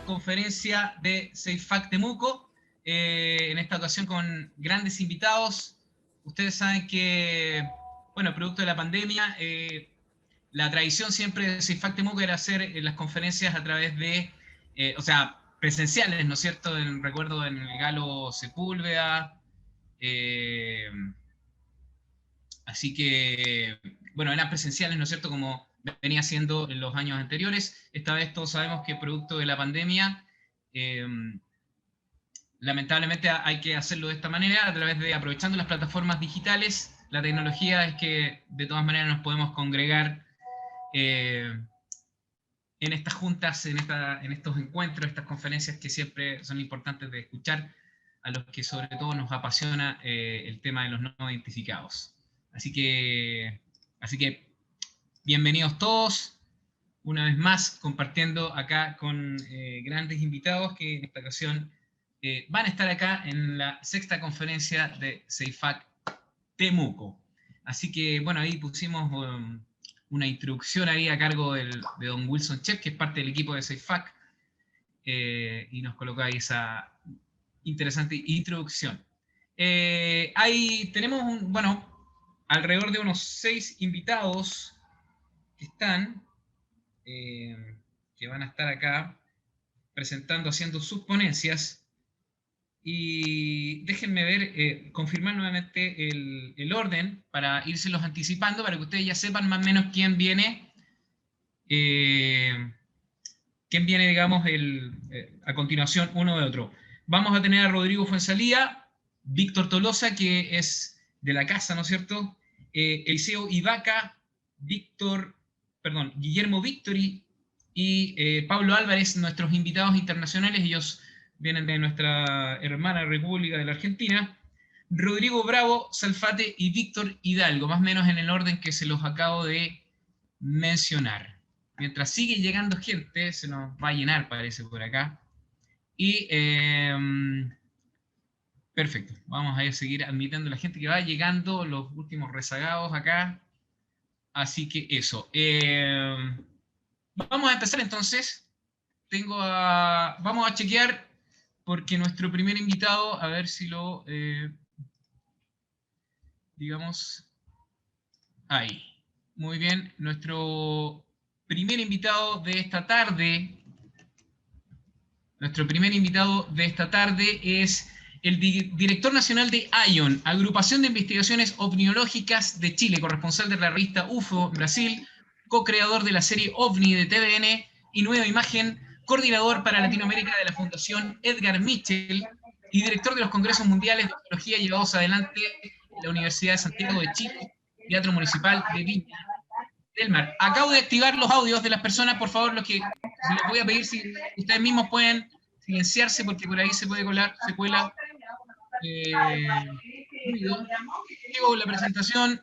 Conferencia de CEIFAC Temuco, en esta ocasión con grandes invitados. Ustedes saben que, bueno, producto de la pandemia, la tradición siempre de CEIFAC Temuco era hacer las conferencias a través de, o sea, presenciales, ¿no es cierto? Recuerdo en el Galo Sepúlveda, así que, bueno, eran presenciales, ¿no es cierto?, como venía siendo en los años anteriores. Esta vez todos sabemos que producto de la pandemia, lamentablemente hay que hacerlo de esta manera, a través de aprovechando las plataformas digitales. La tecnología es que de todas maneras nos podemos congregar en estas juntas, en estos encuentros, estas conferencias que siempre son importantes de escuchar, a los que sobre todo nos apasiona el tema de los no identificados. Así que bienvenidos todos, una vez más compartiendo acá con grandes invitados que en esta ocasión van a estar acá en la sexta conferencia de CEIFAC Temuco. Así que, bueno, ahí pusimos una introducción ahí a cargo de don Wilson Chef, que es parte del equipo de CEIFAC, y nos colocó ahí esa interesante introducción. Ahí tenemos, bueno, alrededor de unos 6 invitados que están, que van a estar acá presentando, haciendo sus ponencias. Y déjenme ver, confirmar nuevamente el orden para írselos anticipando, para que ustedes ya sepan más o menos quién viene, digamos, a continuación uno de otro. Vamos a tener a Rodrigo Fuenzalía, Víctor Tolosa, que es de la casa, ¿no es cierto? Eliseo Ibaca, Guillermo Victory y Pablo Álvarez, nuestros invitados internacionales. Ellos vienen de nuestra hermana República de la Argentina. Rodrigo Bravo, Salfate y Víctor Hidalgo, más o menos en el orden que se los acabo de mencionar. Mientras sigue llegando gente, se nos va a llenar, parece, por acá. Y perfecto, vamos a seguir admitiendo a la gente que va llegando, los últimos rezagados acá. Así que eso. Vamos a empezar entonces. Vamos a chequear, porque nuestro primer invitado, a ver si lo, digamos, ahí. Muy bien, nuestro primer invitado de esta tarde, es el director nacional de ION, Agrupación de Investigaciones Ovniológicas de Chile, corresponsal de la revista UFO Brasil, co-creador de la serie OVNI de TVN y Nueva Imagen, coordinador para Latinoamérica de la Fundación Edgar Mitchell y director de los Congresos Mundiales de Ufología llevados adelante en la Universidad de Santiago de Chile, Teatro Municipal de Viña del Mar. Acabo de activar los audios de las personas, por favor, les voy a pedir si ustedes mismos pueden silenciarse, porque por ahí se cuela ruido. La presentación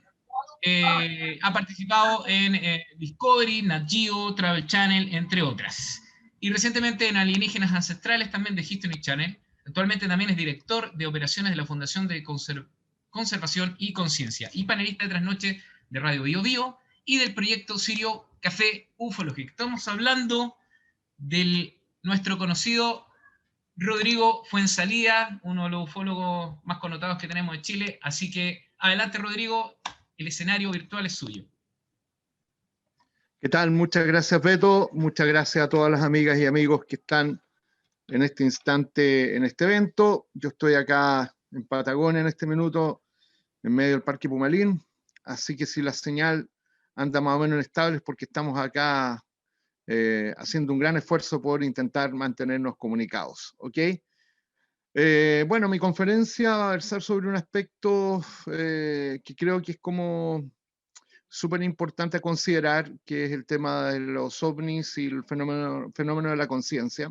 ha participado en Discovery, Nat Geo, Travel Channel, entre otras. Y recientemente en Alienígenas Ancestrales, también de History Channel. Actualmente también es director de operaciones de la Fundación de Conservación y Conciencia y panelista de Trasnoche de Radio Bio Bio y del proyecto Sirio Café Ufológico. Estamos hablando de nuestro conocido Rodrigo Fuenzalía, uno de los ufólogos más connotados que tenemos en Chile. Así que adelante, Rodrigo, el escenario virtual es suyo. ¿Qué tal? Muchas gracias, Beto. Muchas gracias a todas las amigas y amigos que están en este instante en este evento. Yo estoy acá en Patagonia en este minuto, en medio del Parque Pumalín. Así que si la señal anda más o menos inestable es porque estamos acá haciendo un gran esfuerzo por intentar mantenernos comunicados. ¿Ok? Bueno, mi conferencia va a versar sobre un aspecto que creo que es como súper importante a considerar, que es el tema de los ovnis y el fenómeno de la conciencia,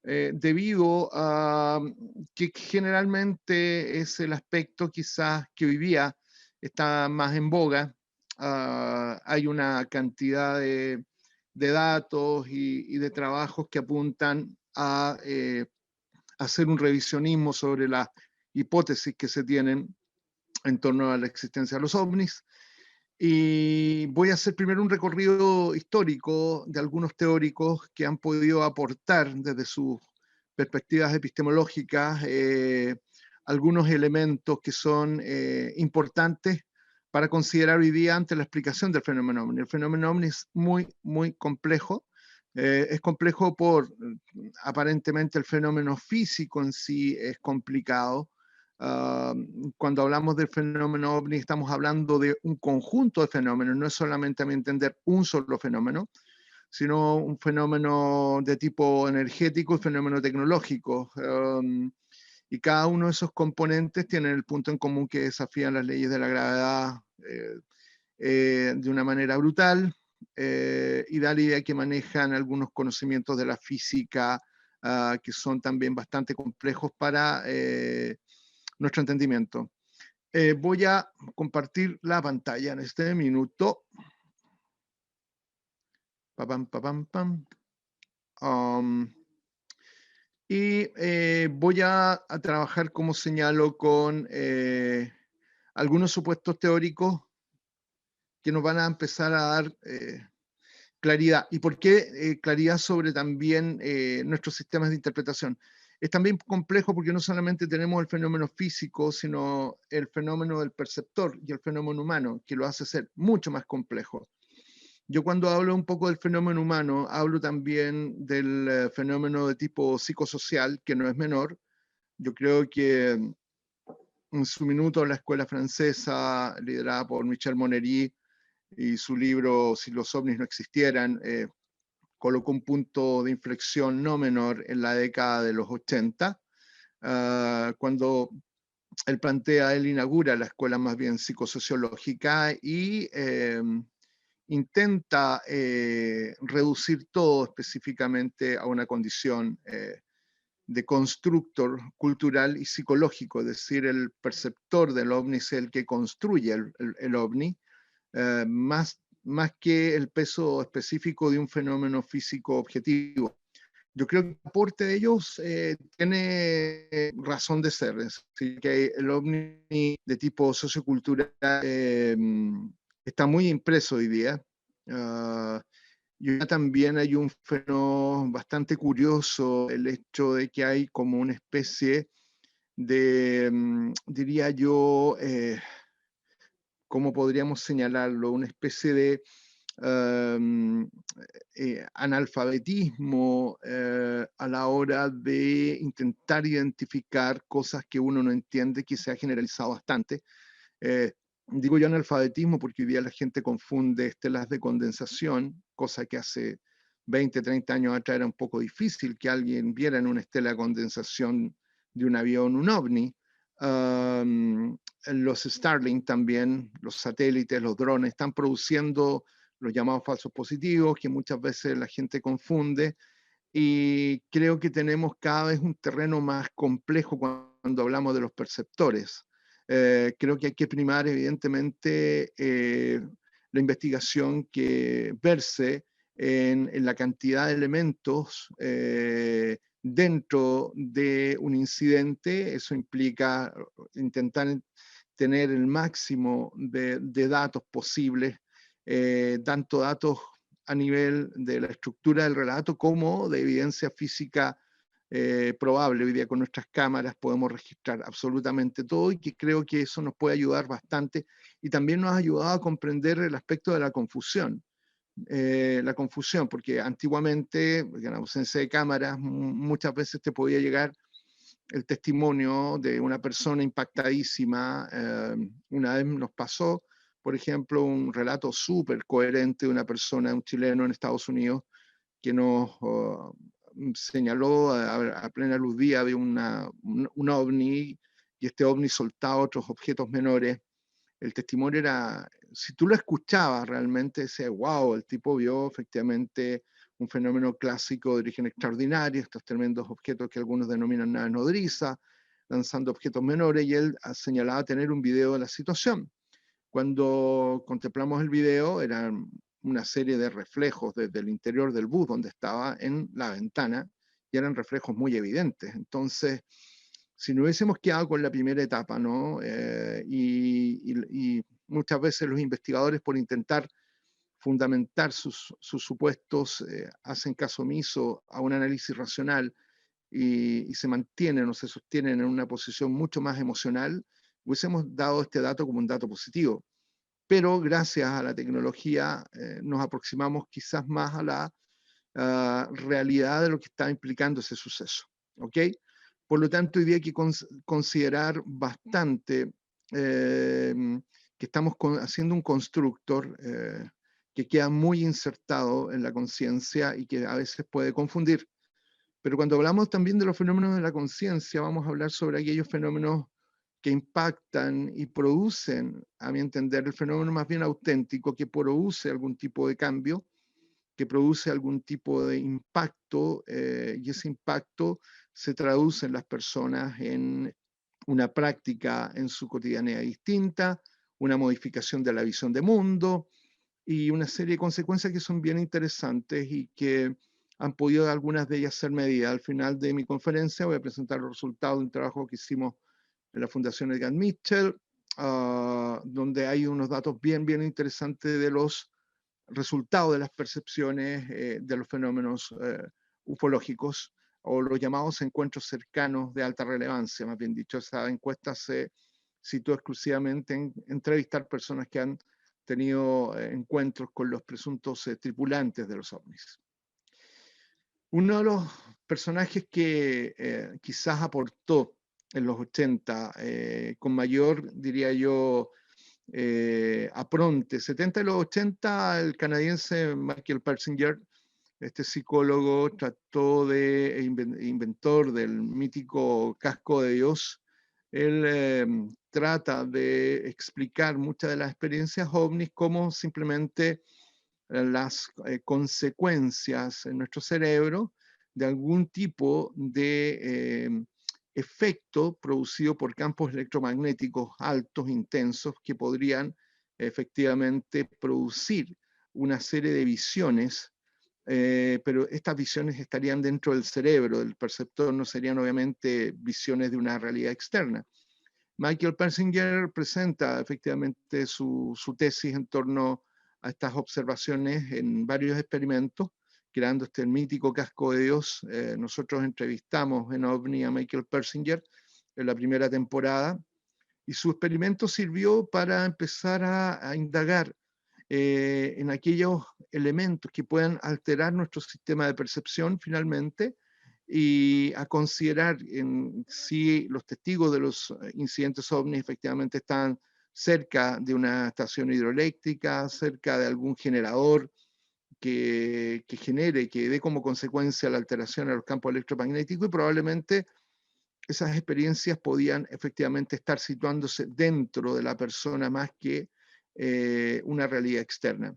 debido a que generalmente es el aspecto quizás que hoy día está más en boga. Hay una cantidad de datos y de trabajos que apuntan a hacer un revisionismo sobre las hipótesis que se tienen en torno a la existencia de los ovnis. Y voy a hacer primero un recorrido histórico de algunos teóricos que han podido aportar desde sus perspectivas epistemológicas algunos elementos que son importantes para considerar hoy día ante la explicación del fenómeno ovni. El fenómeno ovni es muy, muy complejo. Es complejo por, aparentemente, el fenómeno físico en sí es complicado. Cuando hablamos del fenómeno ovni estamos hablando de un conjunto de fenómenos, no es solamente, a mi entender, un solo fenómeno, sino un fenómeno de tipo energético y fenómeno tecnológico. Y cada uno de esos componentes tiene el punto en común que desafían las leyes de la gravedad de una manera brutal y da la idea que manejan algunos conocimientos de la física que son también bastante complejos para nuestro entendimiento. Voy a compartir la pantalla en este minuto. Pam, pam, pam. Y voy a trabajar, como señalo, con algunos supuestos teóricos que nos van a empezar a dar claridad. ¿Y por qué claridad sobre también nuestros sistemas de interpretación? Es también complejo porque no solamente tenemos el fenómeno físico, sino el fenómeno del perceptor y el fenómeno humano, que lo hace ser mucho más complejo. Yo cuando hablo un poco del fenómeno humano, hablo también del fenómeno de tipo psicosocial, que no es menor. Yo creo que en su minuto la escuela francesa, liderada por Michel Monery, y su libro Si los ovnis no existieran, colocó un punto de inflexión no menor en la década de los 80, cuando él inaugura la escuela más bien psicosociológica y intenta reducir todo específicamente a una condición de constructor cultural y psicológico, es decir, el perceptor del ovni es el que construye el ovni, más que el peso específico de un fenómeno físico objetivo. Yo creo que el aporte de ellos tiene razón de ser, es decir, que el ovni de tipo sociocultural está muy impreso hoy día. Y también hay un fenómeno bastante curioso, el hecho de que hay como una especie de, diría yo, ¿cómo podríamos señalarlo? Una especie de analfabetismo a la hora de intentar identificar cosas que uno no entiende, que se ha generalizado bastante. Digo yo analfabetismo porque hoy día la gente confunde estelas de condensación, cosa que hace 20, 30 años atrás era un poco difícil que alguien viera en una estela de condensación de un avión un ovni. Los Starlink también, los satélites, los drones, están produciendo los llamados falsos positivos, que muchas veces la gente confunde, y creo que tenemos cada vez un terreno más complejo cuando hablamos de los perceptores. Creo que hay que primar, evidentemente, la investigación que verse en la cantidad de elementos dentro de un incidente. Eso implica intentar tener el máximo de datos posibles, tanto datos a nivel de la estructura del relato como de evidencia física probable. Hoy día con nuestras cámaras podemos registrar absolutamente todo y que creo que eso nos puede ayudar bastante y también nos ha ayudado a comprender el aspecto de la confusión. Porque antiguamente, en ausencia de cámaras, muchas veces te podía llegar el testimonio de una persona impactadísima. Una vez nos pasó por ejemplo, un relato súper coherente de una persona, un chileno en Estados Unidos, que nos señaló a plena luz día de un ovni, y este ovni soltaba otros objetos menores. El testimonio era, si tú lo escuchabas realmente, decías, wow, el tipo vio efectivamente un fenómeno clásico de origen extraordinario, estos tremendos objetos que algunos denominan naves nodriza, lanzando objetos menores, y él señalaba tener un video de la situación. Cuando contemplamos el video, eran una serie de reflejos desde el interior del bus donde estaba en la ventana, y eran reflejos muy evidentes. Entonces, si no hubiésemos quedado con la primera etapa, ¿no? Y muchas veces los investigadores, por intentar fundamentar sus supuestos, hacen caso omiso a un análisis racional y se mantienen o se sostienen en una posición mucho más emocional. Hubiésemos dado este dato como un dato positivo. Pero gracias a la tecnología nos aproximamos quizás más a la realidad de lo que está implicando ese suceso. ¿Ok? Por lo tanto, hoy día hay que considerar bastante que estamos haciendo un constructor que queda muy insertado en la conciencia y que a veces puede confundir. Pero cuando hablamos también de los fenómenos de la conciencia, vamos a hablar sobre aquellos fenómenos que impactan y producen, a mi entender, el fenómeno más bien auténtico, que produce algún tipo de cambio, que produce algún tipo de impacto, y ese impacto se traduce en las personas en una práctica en su cotidianidad distinta, una modificación de la visión de mundo y una serie de consecuencias que son bien interesantes y que han podido algunas de ellas ser medidas. Al final de mi conferencia voy a presentar los resultados de un trabajo que hicimos en la Fundación Edgar Mitchell, donde hay unos datos bien interesantes de los resultado de las percepciones de los fenómenos ufológicos o los llamados encuentros cercanos de alta relevancia, más bien dicho. Esa encuesta se sitúa exclusivamente en entrevistar personas que han tenido encuentros con los presuntos tripulantes de los ovnis. Uno de los personajes que quizás aportó en los 80 con mayor, diría yo, apronte, 70 y los 80, el canadiense Michael Persinger, este psicólogo, trató de, inventor del mítico casco de Dios, él trata de explicar muchas de las experiencias ovnis como simplemente las consecuencias en nuestro cerebro de algún tipo de efecto producido por campos electromagnéticos altos, intensos, que podrían efectivamente producir una serie de visiones, pero estas visiones estarían dentro del cerebro del perceptor, no serían obviamente visiones de una realidad externa. Michael Persinger presenta efectivamente su tesis en torno a estas observaciones en varios experimentos, creando este mítico casco de Dios. Nosotros entrevistamos en OVNI a Michael Persinger en la primera temporada, y su experimento sirvió para empezar a indagar en aquellos elementos que puedan alterar nuestro sistema de percepción finalmente, y a considerar en si los testigos de los incidentes ovnis efectivamente están cerca de una estación hidroeléctrica, cerca de algún generador que genere, que dé como consecuencia la alteración a los campos electromagnéticos, y probablemente esas experiencias podían efectivamente estar situándose dentro de la persona más que una realidad externa.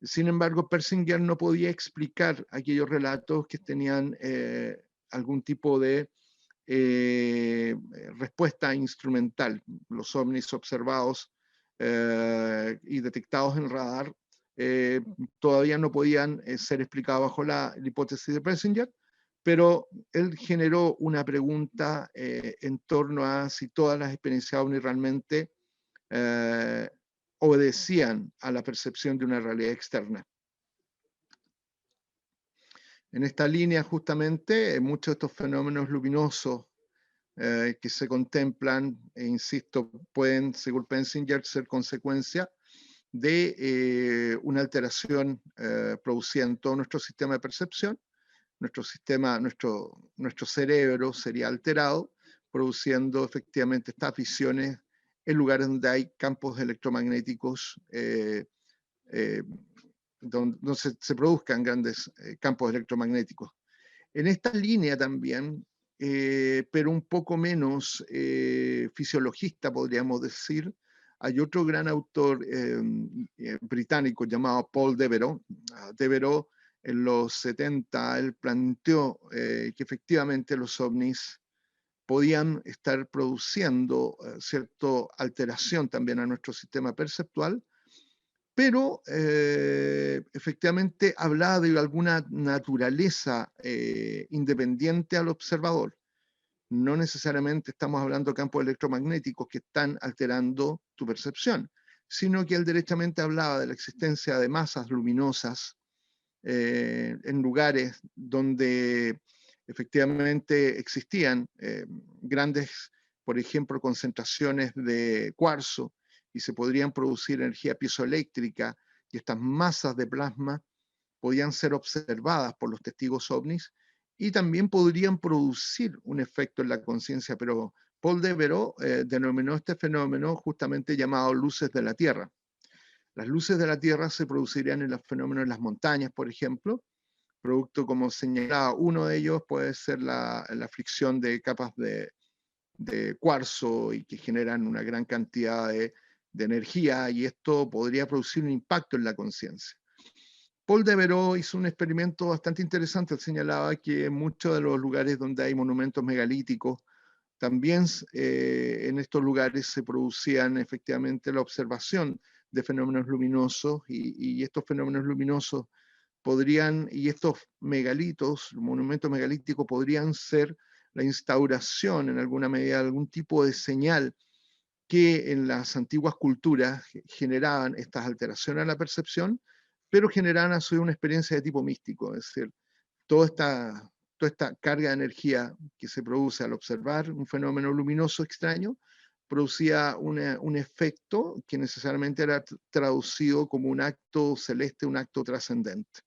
Sin embargo, Persinger no podía explicar aquellos relatos que tenían algún tipo de respuesta instrumental. Los ovnis observados y detectados en radar todavía no podían ser explicados bajo la hipótesis de Persinger, pero él generó una pregunta en torno a si todas las experiencias ovni realmente obedecían a la percepción de una realidad externa. En esta línea, justamente, muchos de estos fenómenos luminosos que se contemplan, e insisto, pueden, según Persinger, ser consecuencia de una alteración producida en todo nuestro sistema de percepción. Nuestro cerebro sería alterado, produciendo efectivamente estas visiones en lugares donde hay campos electromagnéticos, donde se produzcan grandes campos electromagnéticos. En esta línea también, pero un poco menos fisiologista, podríamos decir, hay otro gran autor británico llamado Paul Devereux. Devereux en los 70, él planteó que efectivamente los ovnis podían estar produciendo cierta alteración también a nuestro sistema perceptual, pero efectivamente hablaba de alguna naturaleza independiente al observador. No necesariamente estamos hablando de campos electromagnéticos que están alterando tu percepción, sino que él derechamente hablaba de la existencia de masas luminosas en lugares donde efectivamente existían grandes, por ejemplo, concentraciones de cuarzo, y se podrían producir energía piezoeléctrica, y estas masas de plasma podían ser observadas por los testigos ovnis y también podrían producir un efecto en la conciencia, pero Paul Devereux denominó este fenómeno justamente llamado luces de la Tierra. Las luces de la Tierra se producirían en los fenómenos en las montañas, por ejemplo, producto, como señalaba, uno de ellos puede ser la fricción de capas de cuarzo y que generan una gran cantidad de energía, y esto podría producir un impacto en la conciencia. Paul Devereux hizo un experimento bastante interesante. Él señalaba que en muchos de los lugares donde hay monumentos megalíticos, también en estos lugares se producían efectivamente la observación de fenómenos luminosos, y estos fenómenos luminosos podrían, y estos megalitos, monumentos megalíticos, podrían ser la instauración en alguna medida de algún tipo de señal que en las antiguas culturas generaban estas alteraciones a la percepción, pero generaban a su vez una experiencia de tipo místico, es decir, toda esta carga de energía que se produce al observar un fenómeno luminoso extraño producía un efecto que necesariamente era traducido como un acto celeste, un acto trascendente.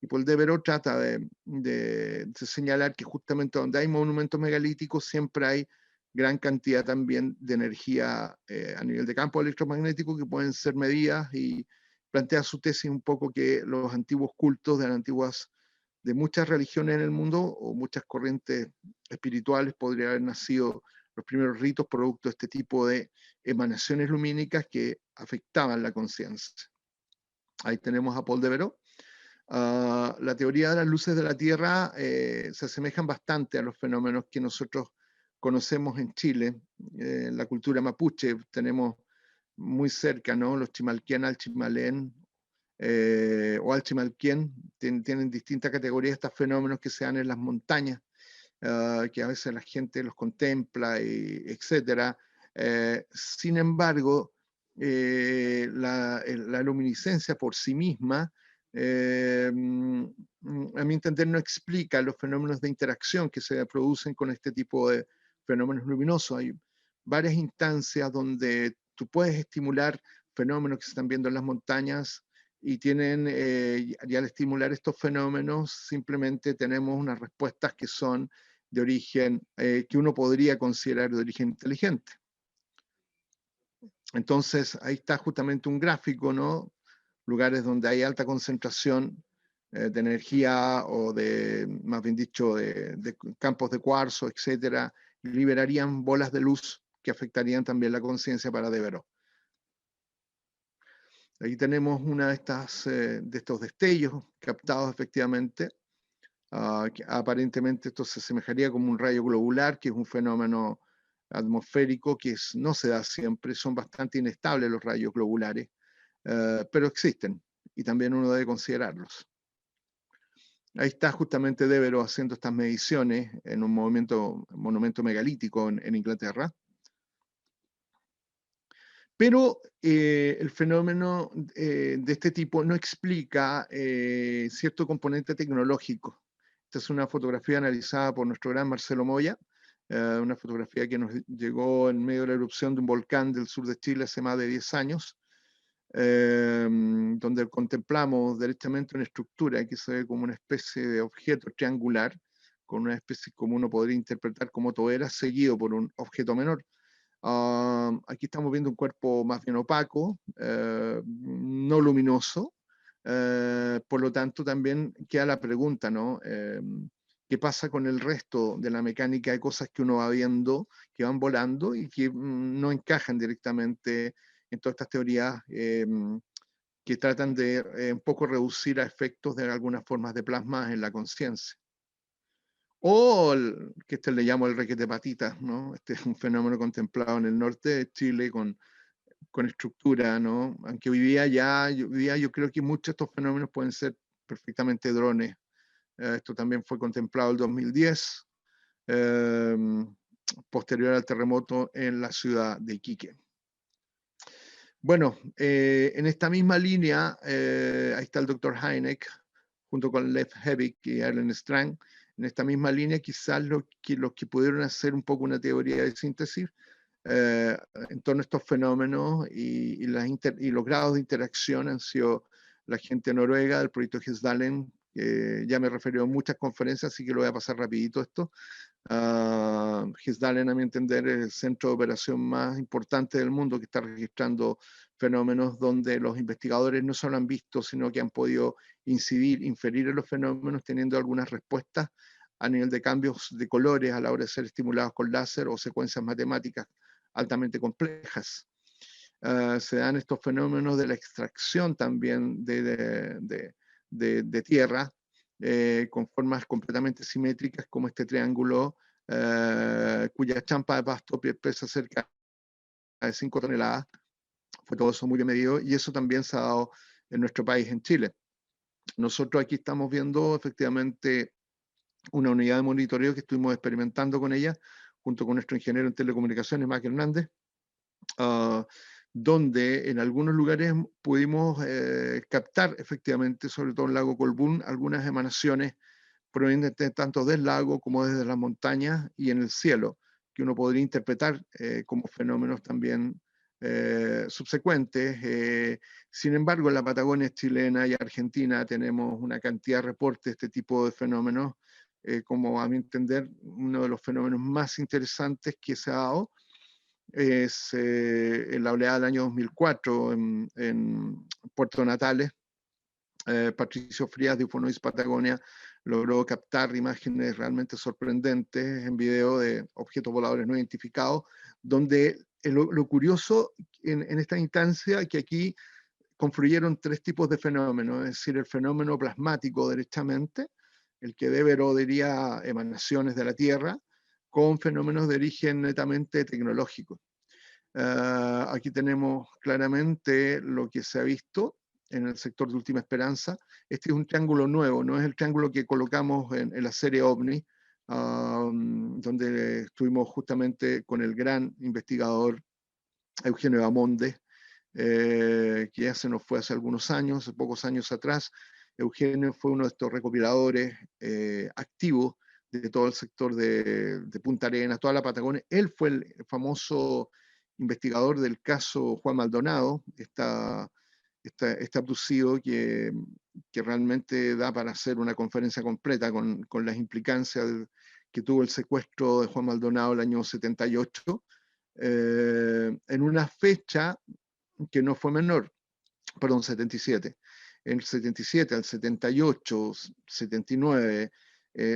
Y Paul Devereux trata de señalar que justamente donde hay monumentos megalíticos siempre hay gran cantidad también de energía a nivel de campo electromagnético que pueden ser medidas, y plantea su tesis un poco que los antiguos cultos de muchas religiones en el mundo, o muchas corrientes espirituales, podrían haber nacido los primeros ritos producto de este tipo de emanaciones lumínicas que afectaban la conciencia. Ahí tenemos a Paul Devereux. La teoría de las luces de la Tierra se asemejan bastante a los fenómenos que nosotros conocemos en Chile. En la cultura mapuche tenemos muy cerca, ¿no?, los Chimalquén, Alchimalén o Alchimalquén, tienen distintas categorías estos fenómenos que se dan en las montañas, que a veces la gente los contempla, etc. Sin embargo, la luminiscencia por sí misma, a mi entender, no explica los fenómenos de interacción que se producen con este tipo de fenómenos luminosos. Hay varias instancias donde tú puedes estimular fenómenos que se están viendo en las montañas, y tienen, y al estimular estos fenómenos, simplemente tenemos unas respuestas que son de origen, que uno podría considerar de origen inteligente. Entonces, ahí está justamente un gráfico, ¿no? Lugares donde hay alta concentración de energía, o más bien dicho, de campos de cuarzo, etcétera, liberarían bolas de luz que afectarían también la conciencia para Devereux. Ahí tenemos una de estos destellos captados efectivamente. Que aparentemente esto se asemejaría como un rayo globular, que es un fenómeno atmosférico que no se da siempre, son bastante inestables los rayos globulares, pero existen, y también uno debe considerarlos. Ahí está justamente Devereux haciendo estas mediciones en un monumento megalítico en Inglaterra. Pero el fenómeno de este tipo no explica cierto componente tecnológico. Esta es una fotografía analizada por nuestro gran Marcelo Moya, una fotografía que nos llegó en medio de la erupción de un volcán del sur de Chile hace más de 10 años, donde contemplamos directamente una estructura que se ve como una especie de objeto triangular, con una especie como uno podría interpretar como toera, seguido por un objeto menor. Aquí estamos viendo un cuerpo más bien opaco, no luminoso. Por lo tanto, también queda la pregunta, ¿no? ¿Qué pasa con el resto de la mecánica de cosas que uno va viendo, que van volando y que no encajan directamente en todas estas teorías que tratan de un poco reducir a efectos de algunas formas de plasma en la conciencia? O que le llamo el requete patitas, ¿no? Este es un fenómeno contemplado en el norte de Chile con estructura, ¿no? Aunque yo creo que muchos de estos fenómenos pueden ser perfectamente drones. Esto también fue contemplado en el 2010, posterior al terremoto en la ciudad de Iquique. Bueno, en esta misma línea, ahí está el doctor Hynek, junto con Lev Hebig y Erlen Strang. En esta misma línea, quizás los que pudieron hacer un poco una teoría de síntesis en torno a estos fenómenos y los grados de interacción han sido la gente noruega del proyecto Hesdalen, que ya me referido a muchas conferencias, así que lo voy a pasar rapidito esto. Hesdalen, a mi entender, es el centro de operación más importante del mundo que está registrando fenómenos donde los investigadores no solo han visto, sino que han podido inferir en los fenómenos, teniendo algunas respuestas a nivel de cambios de colores a la hora de ser estimulados con láser o secuencias matemáticas altamente complejas. Se dan estos fenómenos de la extracción también de tierra, con formas completamente simétricas, como este triángulo, cuya champa de pasto pesa cerca de 5 toneladas. Fue todo eso muy bien medido, y eso también se ha dado en nuestro país, en Chile. Nosotros aquí estamos viendo efectivamente una unidad de monitoreo que estuvimos experimentando con ella, junto con nuestro ingeniero en telecomunicaciones, Mac Hernández, donde en algunos lugares pudimos captar efectivamente, sobre todo en el lago Colbún, algunas emanaciones provenientes tanto del lago como desde las montañas y en el cielo, que uno podría interpretar como fenómenos también subsecuentes. Sin embargo, en la Patagonia chilena y Argentina tenemos una cantidad de reportes de este tipo de fenómenos, como a mi entender, uno de los fenómenos más interesantes que se ha dado es en la oleada del año 2004 en Puerto Natales. Patricio Frías de Ufonois Patagonia logró captar imágenes realmente sorprendentes en video de objetos voladores no identificados, donde lo curioso en esta instancia que aquí confluyeron tres tipos de fenómenos, es decir, el fenómeno plasmático derechamente, el que Devereux diría emanaciones de la Tierra, con fenómenos de origen netamente tecnológico. Aquí tenemos claramente lo que se ha visto en el sector de Última Esperanza. Este es un triángulo nuevo, no es el triángulo que colocamos en la serie OVNI, donde estuvimos justamente con el gran investigador Eugenio Bamonde, que ya se nos fue hace algunos años, hace pocos años atrás. Eugenio fue uno de estos recopiladores activos de todo el sector de Punta Arenas, toda la Patagonia. Él fue el famoso investigador del caso Juan Maldonado, este abducido que realmente da para hacer una conferencia completa con las implicancias que tuvo el secuestro de Juan Maldonado el año 78, en una fecha que no fue menor, perdón, 77. En el 77 al 78, 79,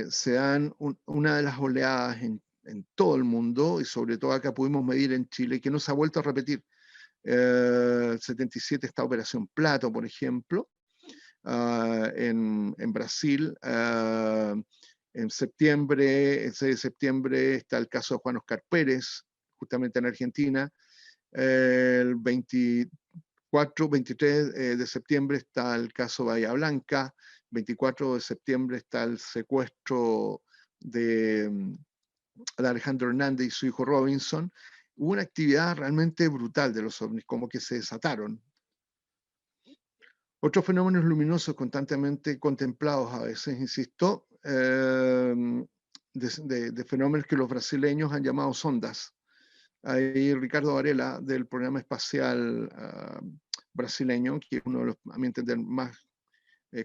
se dan una de las oleadas en todo el mundo, y sobre todo acá pudimos medir en Chile, que no se ha vuelto a repetir. El 77 está Operación Plato, por ejemplo, en Brasil. En septiembre, el 6 de septiembre, está el caso de Juan Oscar Pérez, justamente en Argentina. El 23 de septiembre está el caso Bahía Blanca. 24 de septiembre está el secuestro de Alejandro Hernández y su hijo Robinson. Hubo una actividad realmente brutal de los ovnis, como que se desataron. Otros fenómenos luminosos constantemente contemplados a veces, insisto, de fenómenos que los brasileños han llamado sondas. Ahí Ricardo Varela, del programa espacial brasileño, que es uno de los, a mi entender, más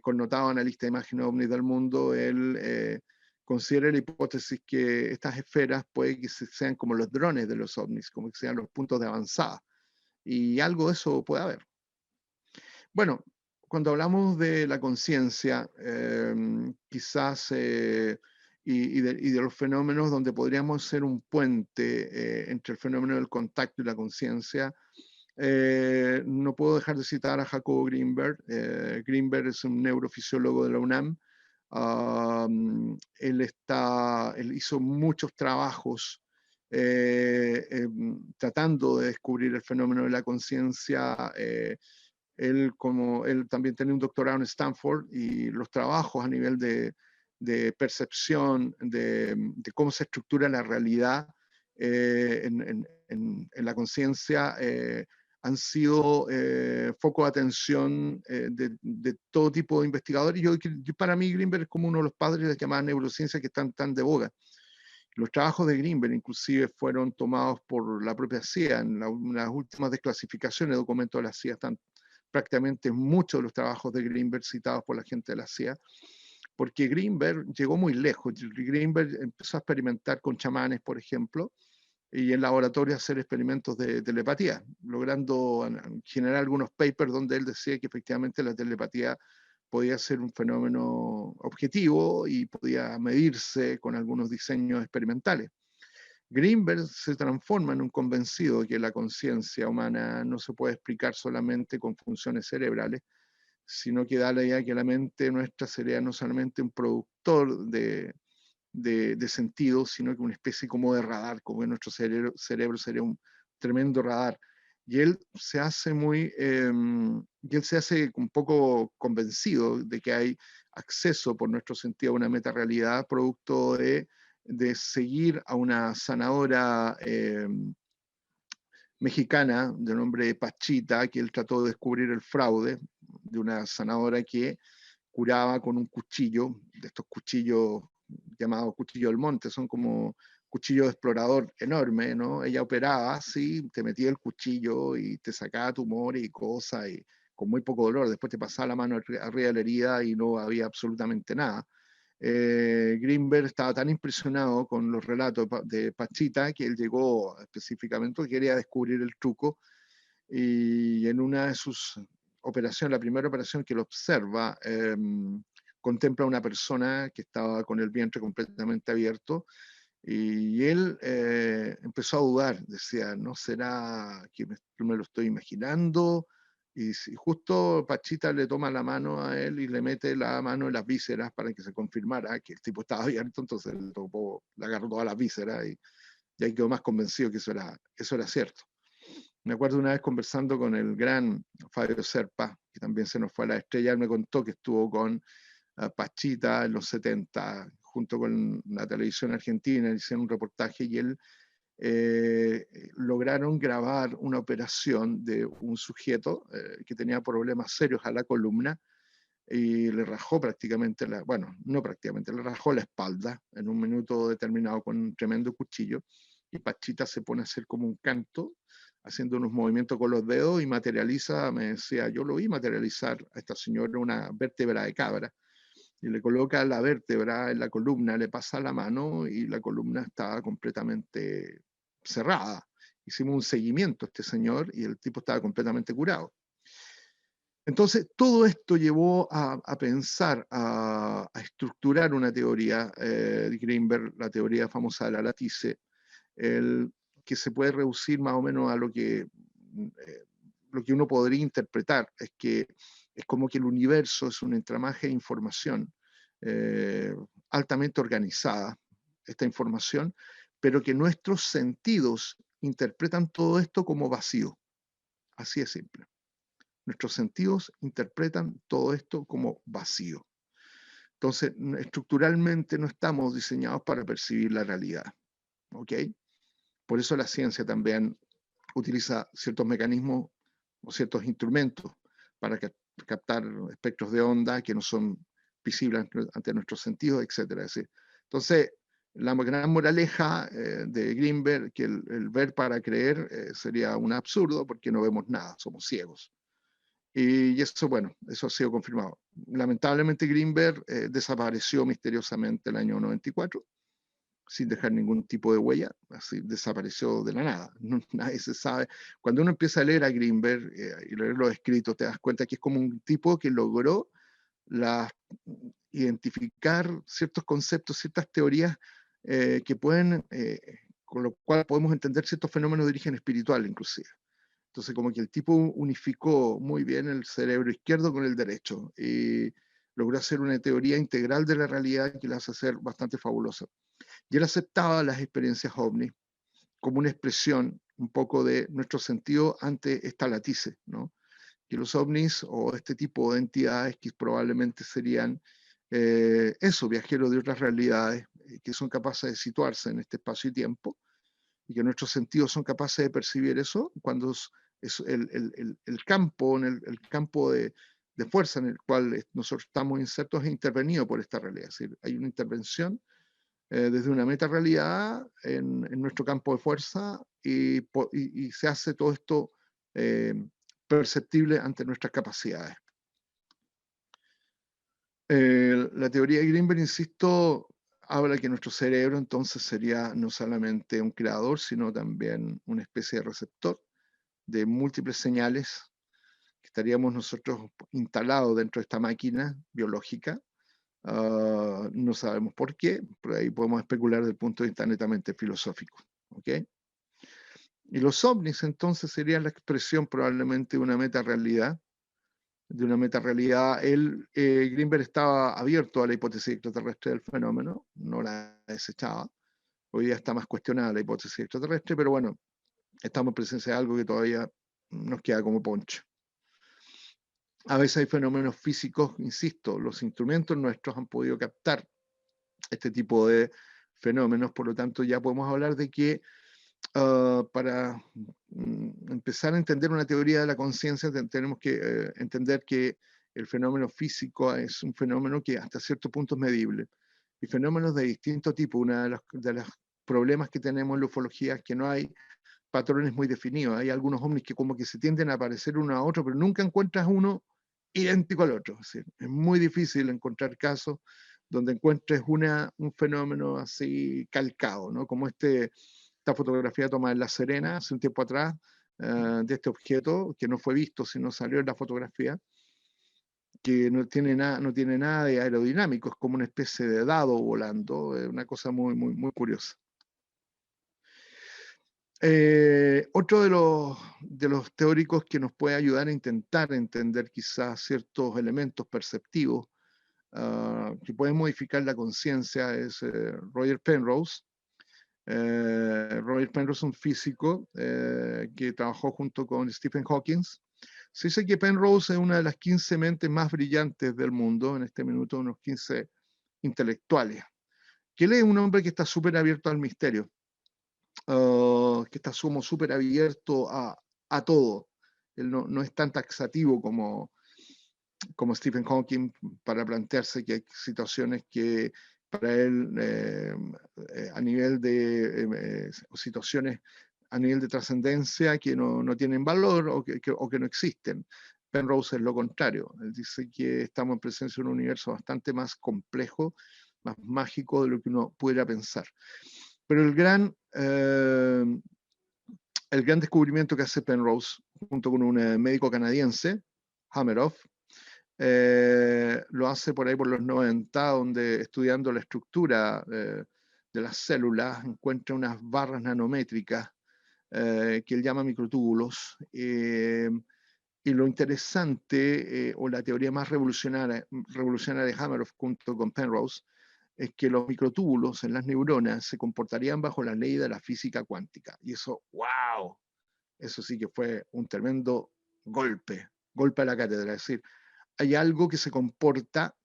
connotados analistas de imágenes ovnis del mundo, él considera la hipótesis que estas esferas puede que sean como los drones de los ovnis, como que sean los puntos de avanzada. Y algo de eso puede haber. Bueno, cuando hablamos de la conciencia, quizás, y de los fenómenos donde podríamos ser un puente entre el fenómeno del contacto y la conciencia, no puedo dejar de citar a Jacobo Greenberg. Greenberg es un neurofisiólogo de la UNAM. Él hizo muchos trabajos tratando de descubrir el fenómeno de la conciencia. Él también tenía un doctorado en Stanford, y los trabajos a nivel de percepción, de cómo se estructura la realidad en la conciencia, han sido foco de atención de todo tipo de investigadores. Para mí Greenberg es como uno de los padres de las llamadas neurociencias que están tan de boga. Los trabajos de Greenberg inclusive fueron tomados por la propia CIA. En las últimas desclasificaciones de documentos de la CIA están prácticamente muchos de los trabajos de Greenberg citados por la gente de la CIA, porque Greenberg llegó muy lejos. Greenberg empezó a experimentar con chamanes, por ejemplo, y en laboratorio hacer experimentos de telepatía, logrando generar algunos papers donde él decía que efectivamente la telepatía podía ser un fenómeno objetivo y podía medirse con algunos diseños experimentales. Greenberg se transforma en un convencido de que la conciencia humana no se puede explicar solamente con funciones cerebrales, sino que da la idea que la mente nuestra sería no solamente un productor de sentidos, sino que una especie como de radar, como que nuestro cerebro sería un tremendo radar. Y él se hace un poco convencido de que hay acceso por nuestro sentido a una metarealidad, producto de seguir a una sanadora mexicana de nombre Pachita, que él trató de descubrir el fraude de una sanadora que curaba con un cuchillo, de estos cuchillos llamados cuchillo del monte, son como cuchillo de explorador enorme, ¿no? Ella operaba así, te metía el cuchillo y te sacaba tumores y cosas, y con muy poco dolor. Después te pasaba la mano arriba de la herida y no había absolutamente nada. Greenberg estaba tan impresionado con los relatos de Pachita que él llegó específicamente, quería descubrir el truco, y en una de sus operaciones, la primera operación que lo observa, contempla a una persona que estaba con el vientre completamente abierto, y él empezó a dudar, decía, ¿no será que me lo estoy imaginando? Y justo Pachita le toma la mano a él y le mete la mano en las vísceras para que se confirmara que el tipo estaba abierto. Entonces le agarró todas las vísceras, y ahí quedó más convencido que eso era cierto. Me acuerdo una vez conversando con el gran Fabio Serpa, que también se nos fue a la estrella. Él me contó que estuvo con Pachita en los 70, junto con la televisión argentina, hicieron un reportaje, y él lograron grabar una operación de un sujeto que tenía problemas serios a la columna, y le rajó prácticamente, no prácticamente, le rajó la espalda en un minuto determinado con un tremendo cuchillo, y Pachita se pone a hacer como un canto, haciendo unos movimientos con los dedos, y materializa, me decía, yo lo vi materializar a esta señora una vértebra de cabra, y le coloca la vértebra en la columna, le pasa la mano y la columna estaba completamente cerrada. Hicimos un seguimiento a este señor y el tipo estaba completamente curado. Entonces, todo esto llevó a pensar, a estructurar una teoría de Greenberg, la teoría famosa de la latice, que se puede reducir más o menos a lo que uno podría interpretar, es que es como que el universo es un entramaje de información altamente organizada, esta información, pero que nuestros sentidos interpretan todo esto como vacío. Así de simple. Nuestros sentidos interpretan todo esto como vacío. Entonces, estructuralmente no estamos diseñados para percibir la realidad. ¿Ok? Por eso la ciencia también utiliza ciertos mecanismos o ciertos instrumentos para captar espectros de onda que no son visibles ante nuestros sentidos, etc. Entonces, la gran moraleja de Greenberg, que el ver para creer sería un absurdo, porque no vemos nada, somos ciegos. Y eso, bueno, eso ha sido confirmado. Lamentablemente Greenberg desapareció misteriosamente el año 94, sin dejar ningún tipo de huella, así desapareció de la nada. No, nadie se sabe. Cuando uno empieza a leer a Greenberg y leer los escritos, te das cuenta que es como un tipo que logró la, identificar ciertos conceptos, ciertas teorías que pueden, con lo cual podemos entender ciertos fenómenos de origen espiritual inclusive. Entonces como que el tipo unificó muy bien el cerebro izquierdo con el derecho y logró hacer una teoría integral de la realidad que la hace ser bastante fabulosa. Y él aceptaba las experiencias ovni como una expresión un poco de nuestro sentido ante esta latice, ¿no? Que los ovnis o este tipo de entidades que probablemente serían eso, viajeros de otras realidades, que son capaces de situarse en este espacio y tiempo, y que nuestros sentidos son capaces de percibir eso, cuando es el campo, el campo de fuerza en el cual nosotros estamos insertos es intervenido por esta realidad. Es decir, hay una intervención desde una meta realidad en nuestro campo de fuerza y se hace todo esto perceptible ante nuestras capacidades. La teoría de Greenberg, insisto, habla que nuestro cerebro entonces sería no solamente un creador, sino también una especie de receptor de múltiples señales que estaríamos nosotros instalados dentro de esta máquina biológica. No sabemos por qué, pero ahí podemos especular desde el punto de vista netamente filosófico. ¿Okay? Y los ovnis entonces serían la expresión probablemente de una meta-realidad. De una meta-realidad. Greenberg estaba abierto a la hipótesis extraterrestre del fenómeno, no la desechaba. Hoy día está más cuestionada la hipótesis extraterrestre, pero bueno, estamos en presencia de algo que todavía nos queda como poncho. A veces hay fenómenos físicos, insisto, los instrumentos nuestros han podido captar este tipo de fenómenos, por lo tanto ya podemos hablar de que para empezar a entender una teoría de la conciencia tenemos que entender que el fenómeno físico es un fenómeno que hasta cierto punto es medible. Y fenómenos de distinto tipo, uno de los problemas que tenemos en la ufología es que no hay patrones muy definidos. Hay algunos ovnis que como que se tienden a parecer uno a otro, pero nunca encuentras uno idéntico al otro. Es decir, es muy difícil encontrar casos donde encuentres un fenómeno así calcado, ¿no? Como esta fotografía tomada en La Serena hace un tiempo atrás, de este objeto que no fue visto, sino salió en la fotografía, que no tiene nada de aerodinámico, es como una especie de dado volando, una cosa muy, muy, muy curiosa. Otro de los teóricos que nos puede ayudar a intentar entender quizás ciertos elementos perceptivos que pueden modificar la conciencia es Roger Penrose. Roger Penrose es un físico que trabajó junto con Stephen Hawking. Se dice que Penrose es una de las 15 mentes más brillantes del mundo, en este minuto unos 15 intelectuales. Que él es un hombre que está súper abierto al misterio. Que está súper abierto a todo. Él no es tan taxativo como Stephen Hawking para plantearse que hay situaciones que para él a nivel de situaciones a nivel de trascendencia que no tienen valor o que no existen. Penrose es lo contrario. Él dice que estamos en presencia de un universo bastante más complejo, más mágico de lo que uno pudiera pensar. Pero el gran descubrimiento que hace Penrose, junto con un médico canadiense, Hameroff, lo hace por ahí por los 90, donde estudiando la estructura de las células encuentra unas barras nanométricas que él llama microtúbulos. Y lo interesante, o la teoría más revolucionaria de Hameroff junto con Penrose, es que los microtúbulos en las neuronas se comportarían bajo la ley de la física cuántica. Y eso, wow, eso sí que fue un tremendo golpe a la cátedra. Es decir, hay algo que se comporta,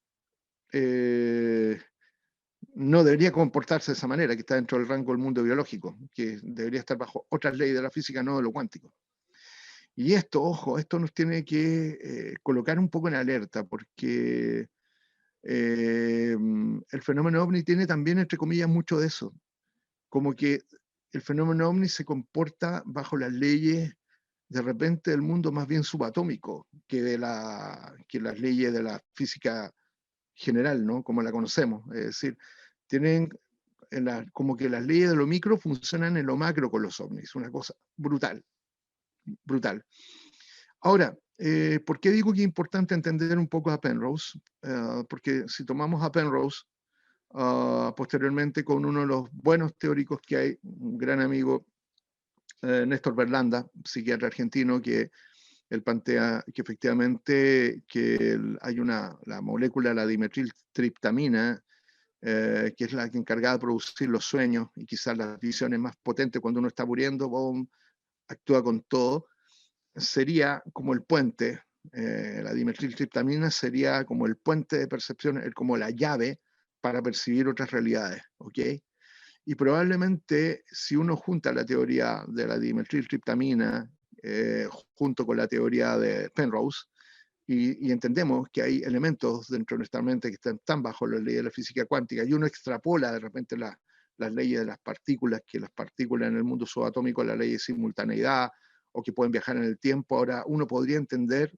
no debería comportarse de esa manera, que está dentro del rango del mundo biológico, que debería estar bajo otras leyes de la física, no de lo cuántico. Y esto, ojo, esto nos tiene que colocar un poco en alerta, porque el fenómeno ovni tiene también, entre comillas, mucho de eso. Como que el fenómeno ovni se comporta bajo las leyes de repente el mundo más bien subatómico que las leyes de la física general, ¿no? Como la conocemos. Es decir, tienen como que las leyes de lo micro funcionan en lo macro con los ovnis, una cosa brutal, brutal. Ahora, ¿por qué digo que es importante entender un poco a Penrose? Porque si tomamos a Penrose, posteriormente con uno de los buenos teóricos que hay, un gran amigo, Néstor Berlanda, psiquiatra argentino, que él plantea que efectivamente hay la molécula, la dimetiltriptamina, que es la encargada de producir los sueños y quizás las visiones más potentes cuando uno está muriendo, boom, actúa con todo, sería como el puente. La dimetiltriptamina sería como el puente de percepción, como la llave para percibir otras realidades, ¿ok? Y probablemente si uno junta la teoría de la dimetiltriptamina junto con la teoría de Penrose, y entendemos que hay elementos dentro de nuestra mente que están tan bajo las leyes de la física cuántica, y uno extrapola de repente las leyes de las partículas, que las partículas en el mundo subatómico, la ley de simultaneidad, o que pueden viajar en el tiempo. Ahora uno podría entender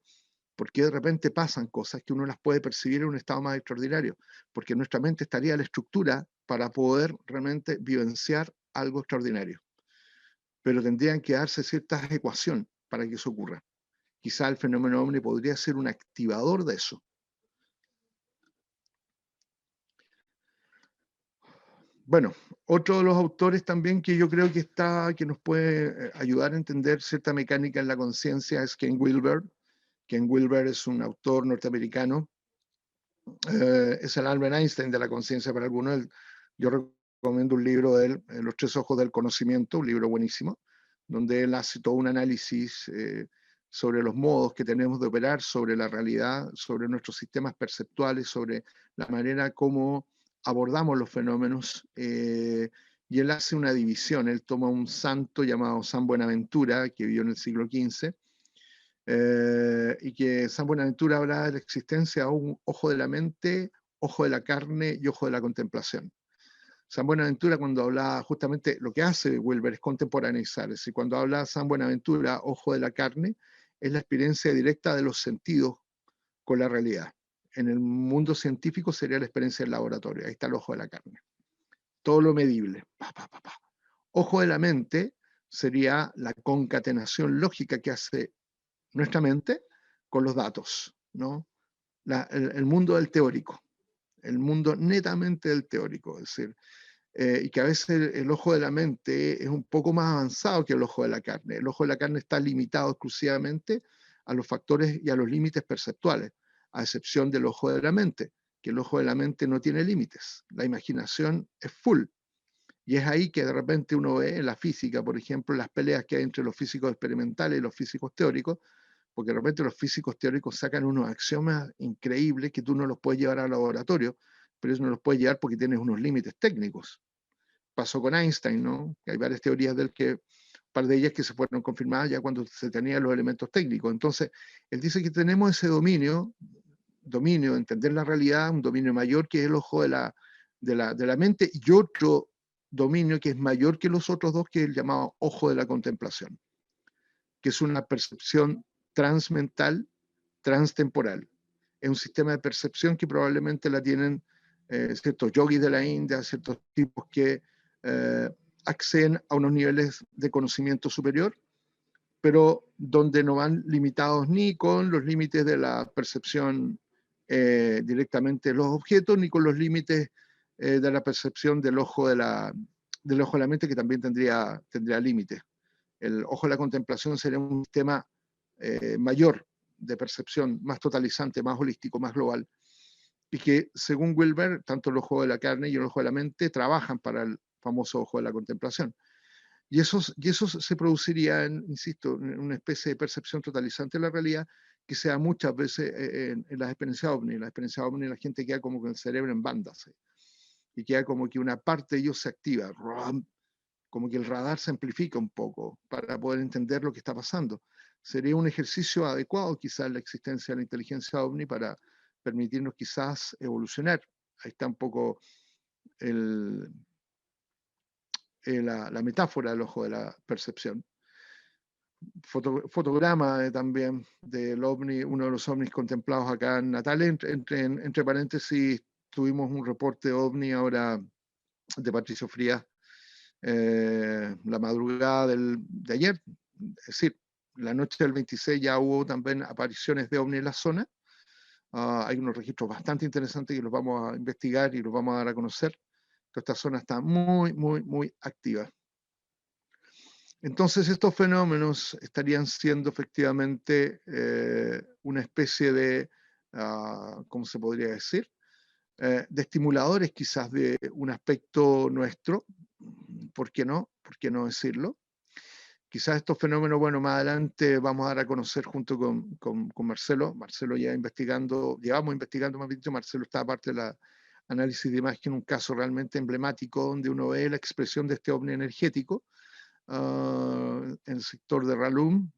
por qué de repente pasan cosas que uno las puede percibir en un estado más extraordinario, porque nuestra mente estaría a la estructura para poder realmente vivenciar algo extraordinario. Pero tendrían que darse ciertas ecuaciones para que eso ocurra. Quizá el fenómeno ovni podría ser un activador de eso. Bueno, otro de los autores también que yo creo que nos puede ayudar a entender cierta mecánica en la conciencia es Ken Wilber. Ken Wilber es un autor norteamericano, es el Albert Einstein de la conciencia para algunos. Yo recomiendo un libro de él, Los tres ojos del conocimiento, un libro buenísimo, donde él hace todo un análisis sobre los modos que tenemos de operar, sobre la realidad, sobre nuestros sistemas perceptuales, sobre la manera como abordamos los fenómenos. Y él hace una división. Él toma un santo llamado San Buenaventura, que vivió en el siglo XV, y que San Buenaventura habla de la existencia de un ojo de la mente, ojo de la carne y ojo de la contemplación. San Buenaventura, cuando habla justamente, lo que hace Wilber es contemporaneizar, es decir, cuando habla San Buenaventura, ojo de la carne, es la experiencia directa de los sentidos con la realidad. En el mundo científico sería la experiencia del laboratorio, ahí está el ojo de la carne. Todo lo medible. Pa, pa, pa, pa. Ojo de la mente sería la concatenación lógica que hace nuestra mente con los datos, ¿no? El mundo del teórico, el mundo netamente del teórico, es decir, y que a veces el ojo de la mente es un poco más avanzado que el ojo de la carne. El ojo de la carne está limitado exclusivamente a los factores y a los límites perceptuales, a excepción del ojo de la mente, que el ojo de la mente no tiene límites. La imaginación es full. Y es ahí que de repente uno ve en la física, por ejemplo, las peleas que hay entre los físicos experimentales y los físicos teóricos, porque de repente los físicos teóricos sacan unos axiomas increíbles que tú no los puedes llevar al laboratorio, pero eso no los puedes llevar porque tienes unos límites técnicos. Pasó con Einstein, ¿no? Que hay varias teorías del que, un par de ellas que se fueron confirmadas ya cuando se tenían los elementos técnicos. Entonces, él dice que tenemos ese dominio, entender la realidad, un dominio mayor que es el ojo de la mente, y otro dominio que es mayor que los otros dos, que es el llamado ojo de la contemplación, que es una percepción transmental, transtemporal. Es un sistema de percepción que probablemente la tienen ciertos yogis de la India, ciertos tipos que acceden a unos niveles de conocimiento superior, pero donde no van limitados ni con los límites de la percepción directamente de los objetos, ni con los límites de la percepción del ojo de la mente, que también tendría límites. El ojo de la contemplación sería un sistema mayor de percepción, más totalizante, más holístico, más global, y que según Wilber, tanto el ojo de la carne y el ojo de la mente trabajan para el famoso ojo de la contemplación. Y eso se produciría, insisto, en una especie de percepción totalizante de la realidad que se da muchas veces en las experiencias ovni. En las experiencias ovni la gente queda como con el cerebro en bandas, y queda como que una parte de ellos se activa, como que el radar se amplifica un poco para poder entender lo que está pasando. Sería un ejercicio adecuado quizás la existencia de la inteligencia ovni para permitirnos quizás evolucionar. Ahí está un poco la metáfora del ojo de la percepción. fotograma también del ovni, uno de los ovnis contemplados acá en Natales. Entre paréntesis, tuvimos un reporte ovni ahora de Patricio Frías la madrugada de ayer, es decir, la noche del 26 ya hubo también apariciones de ovni en la zona. Hay unos registros bastante interesantes que los vamos a investigar y los vamos a dar a conocer. Esta zona está muy, muy, muy activa. Entonces estos fenómenos estarían siendo efectivamente una especie de, ¿cómo se podría decir? De estimuladores quizás de un aspecto nuestro, ¿por qué no? ¿Por qué no decirlo? Quizás estos fenómenos, bueno, más adelante vamos a dar a conocer junto con Marcelo. Marcelo ya investigando, llevamos investigando, más bien dicho, Marcelo está aparte de la análisis de imagen, un caso realmente emblemático donde uno ve la expresión de este ovni energético en el sector de Ralum.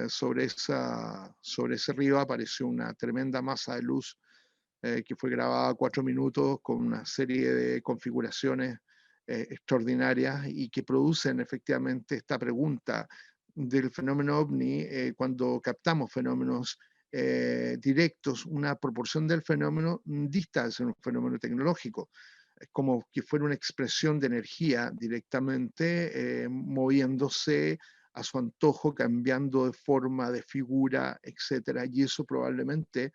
Sobre ese río apareció una tremenda masa de luz que fue grabada a 4 minutos con una serie de configuraciones extraordinarias y que producen efectivamente esta pregunta del fenómeno ovni. Cuando captamos fenómenos directos, una proporción del fenómeno dista de ser un fenómeno tecnológico. Es como que fuera una expresión de energía directamente moviéndose a su antojo, cambiando de forma, de figura, etcétera. Y eso probablemente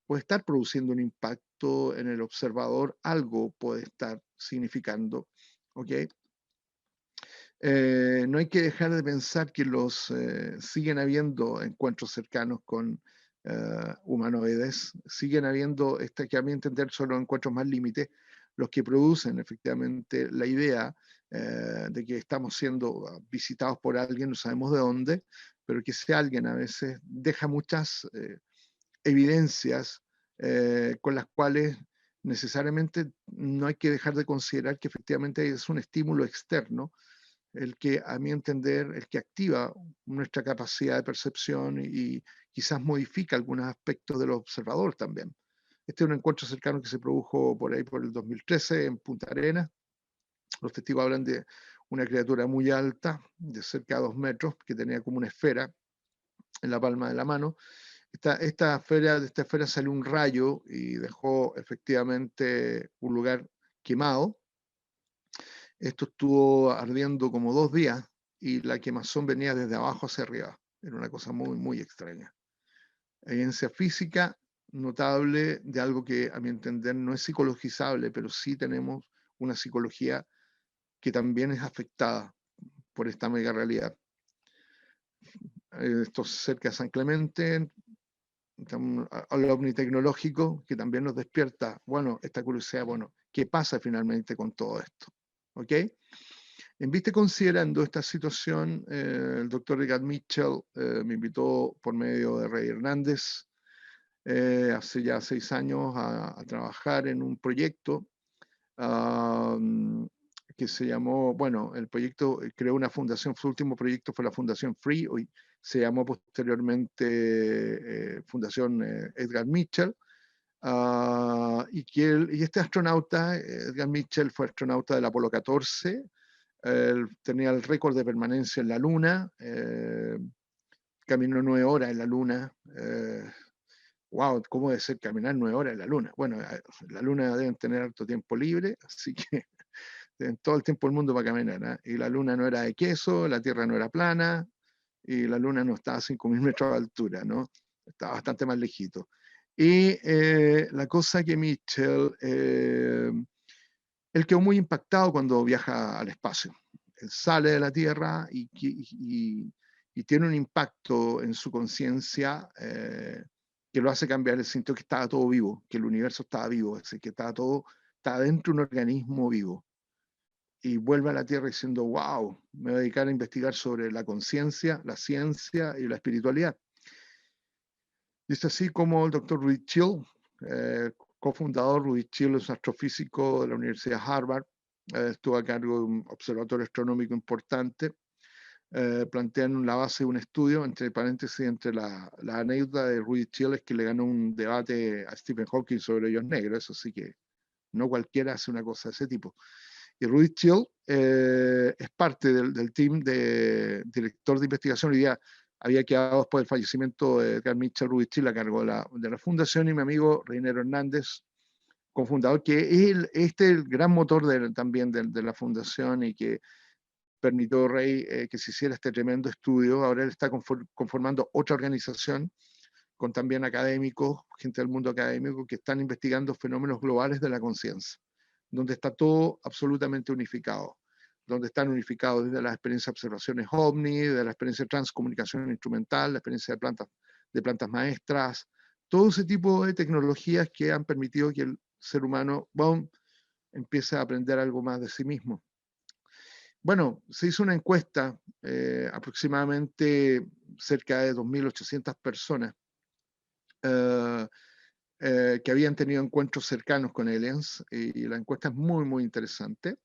puede estar produciendo un impacto en el observador, algo puede estar significando, ¿ok? No hay que dejar de pensar que siguen habiendo encuentros cercanos con humanoides, siguen habiendo, que a mi entender son los encuentros más límites, los que producen efectivamente la idea de que estamos siendo visitados por alguien, no sabemos de dónde, pero que ese alguien a veces deja muchas evidencias con las cuales necesariamente no hay que dejar de considerar que efectivamente es un estímulo externo el que, a mi entender, el que activa nuestra capacidad de percepción y quizás modifica algunos aspectos del observador también. Este es un encuentro cercano que se produjo por ahí por el 2013 en Punta Arenas. Los testigos hablan de una criatura muy alta, de cerca de 2 metros, que tenía como una esfera en la palma de la mano. De esta esfera salió un rayo y dejó efectivamente un lugar quemado. Esto estuvo ardiendo como 2 días y la quemazón venía desde abajo hacia arriba. Era una cosa muy, muy extraña. Evidencia física notable de algo que a mi entender no es psicologizable, pero sí tenemos una psicología que también es afectada por esta mega realidad. Esto cerca de San Clemente, al ovni tecnológico, que también nos despierta, bueno, esta curiosidad, bueno, ¿qué pasa finalmente con todo esto? ¿Ok? En vista considerando esta situación, el doctor Richard Mitchell me invitó por medio de Rey Hernández hace ya 6 años a trabajar en un proyecto que se llamó, bueno, el proyecto creó una fundación, su último proyecto fue la Fundación Free, hoy se llamó posteriormente Fundación Edgar Mitchell, y este astronauta, Edgar Mitchell, fue astronauta del Apolo 14, tenía el récord de permanencia en la Luna, caminó 9 horas en la Luna. Wow, ¿cómo debe ser caminar 9 horas en la Luna? Bueno, la Luna deben tener harto tiempo libre, así que tienen todo el tiempo del mundo para caminar. Y la Luna no era de queso, la Tierra no era plana, y la Luna no estaba a 5.000 metros de altura, ¿no? Estaba bastante más lejito. Y la cosa que Mitchell, él quedó muy impactado cuando viaja al espacio. Él sale de la Tierra y tiene un impacto en su conciencia que lo hace cambiar. Él sintió que estaba todo vivo, que el universo estaba vivo, es decir, que estaba dentro de un organismo vivo. Y vuelve a la Tierra diciendo, wow, me voy a dedicar a investigar sobre la conciencia, la ciencia y la espiritualidad. Y es así como el doctor Rudy Chill, cofundador. Rudy Chill es un astrofísico de la Universidad de Harvard, estuvo a cargo de un observatorio astronómico importante. Plantean la base de un estudio, entre paréntesis, entre la anécdota de Rudy Chill es que le ganó un debate a Stephen Hawking sobre hoyos negros, eso sí que no cualquiera hace una cosa de ese tipo. Y Rudy Chill es parte del team de director de investigación. Hoy día había quedado después del fallecimiento de Carl Mitchell Rubichil a cargo de la fundación, y mi amigo Reinero Hernández, cofundador, que es el gran motor también de la fundación, y que permitió Rey que se hiciera este tremendo estudio. Ahora él está conformando otra organización con también académicos, gente del mundo académico, que están investigando fenómenos globales de la conciencia, donde está todo absolutamente unificado, donde están unificados desde las experiencias de observaciones OVNI, de la experiencia de transcomunicación instrumental, la experiencia de plantas maestras, todo ese tipo de tecnologías que han permitido que el ser humano, boom, empiece a aprender algo más de sí mismo. Bueno, se hizo una encuesta, aproximadamente cerca de 2.800 personas, que habían tenido encuentros cercanos con aliens, y la encuesta es muy, muy interesante.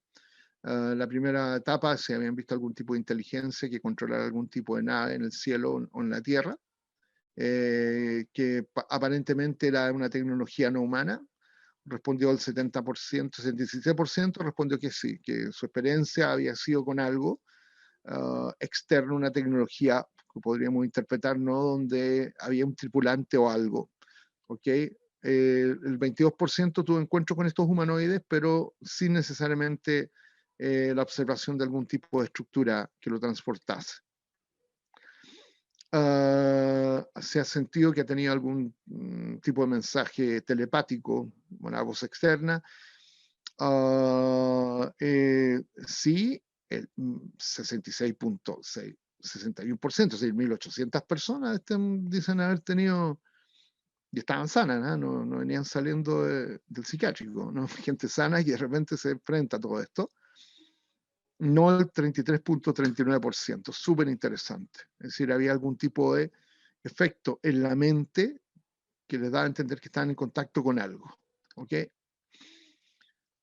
La primera etapa, si habían visto algún tipo de inteligencia que controlara algún tipo de nave en el cielo o en la Tierra, que aparentemente era una tecnología no humana. Respondió el 70%, 67% respondió que sí, que su experiencia había sido con algo externo, una tecnología que podríamos interpretar, ¿no?, donde había un tripulante o algo. ¿Ok? El 22% tuvo encuentro con estos humanoides, pero sin necesariamente la observación de algún tipo de estructura que lo transportase. Se ha sentido que ha tenido algún tipo de mensaje telepático, una voz externa. Sí, el 66.6, 61%, es decir, 1.800 personas dicen haber tenido, y estaban sanas, ¿no? No venían saliendo del psiquiátrico, ¿no? Gente sana que de repente se enfrenta a todo esto. No el 33.39%, súper interesante. Es decir, había algún tipo de efecto en la mente que les daba a entender que estaban en contacto con algo. ¿Ok?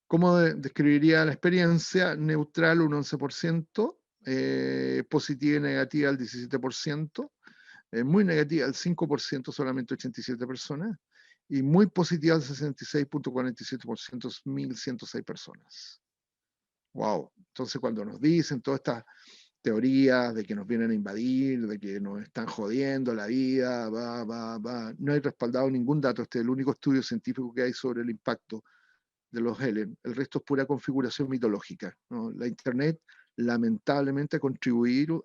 ¿Cómo describiría la experiencia? Neutral un 11%, positiva y negativa el 17%, muy negativa el 5%, solamente 87 personas, y muy positiva el 66.47%, 1.106 personas. Wow. Entonces, cuando nos dicen todas estas teorías de que nos vienen a invadir, de que nos están jodiendo la vida, no hay respaldado ningún dato. Este es el único estudio científico que hay sobre el impacto de los aliens. El resto es pura configuración mitológica, ¿no? La Internet, lamentablemente, ha contribuido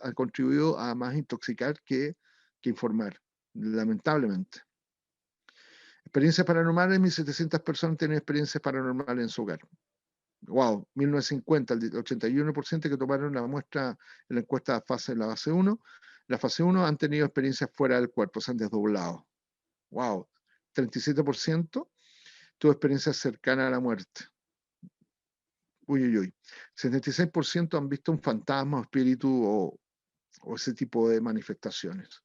a más intoxicar que informar, lamentablemente. Experiencias paranormales, 1.700 personas tienen experiencias paranormales en su hogar. Wow, 1950, el 81% que tomaron la muestra en la encuesta en la fase 1, la fase 1 han tenido experiencias fuera del cuerpo, se han desdoblado. Wow, 37% tuvo experiencias cercanas a la muerte. Uy, uy, uy. 76% han visto un fantasma o espíritu o ese tipo de manifestaciones.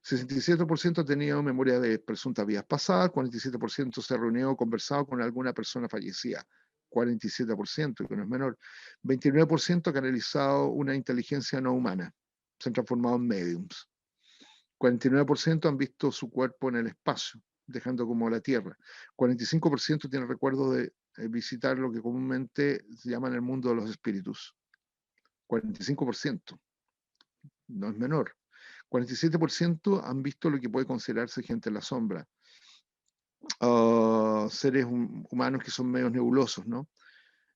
67% ha tenido memoria de presuntas vidas pasadas, 47% se ha reunido o conversado con alguna persona fallecida, 47%, que no es menor. 29% ha canalizado una inteligencia no humana, se han transformado en mediums. 49% han visto su cuerpo en el espacio, dejando como la Tierra. 45% tiene recuerdos de visitar lo que comúnmente se llama en el mundo de los espíritus. 45%, no es menor. 47% han visto lo que puede considerarse gente en la sombra. Seres humanos que son medios nebulosos, ¿no?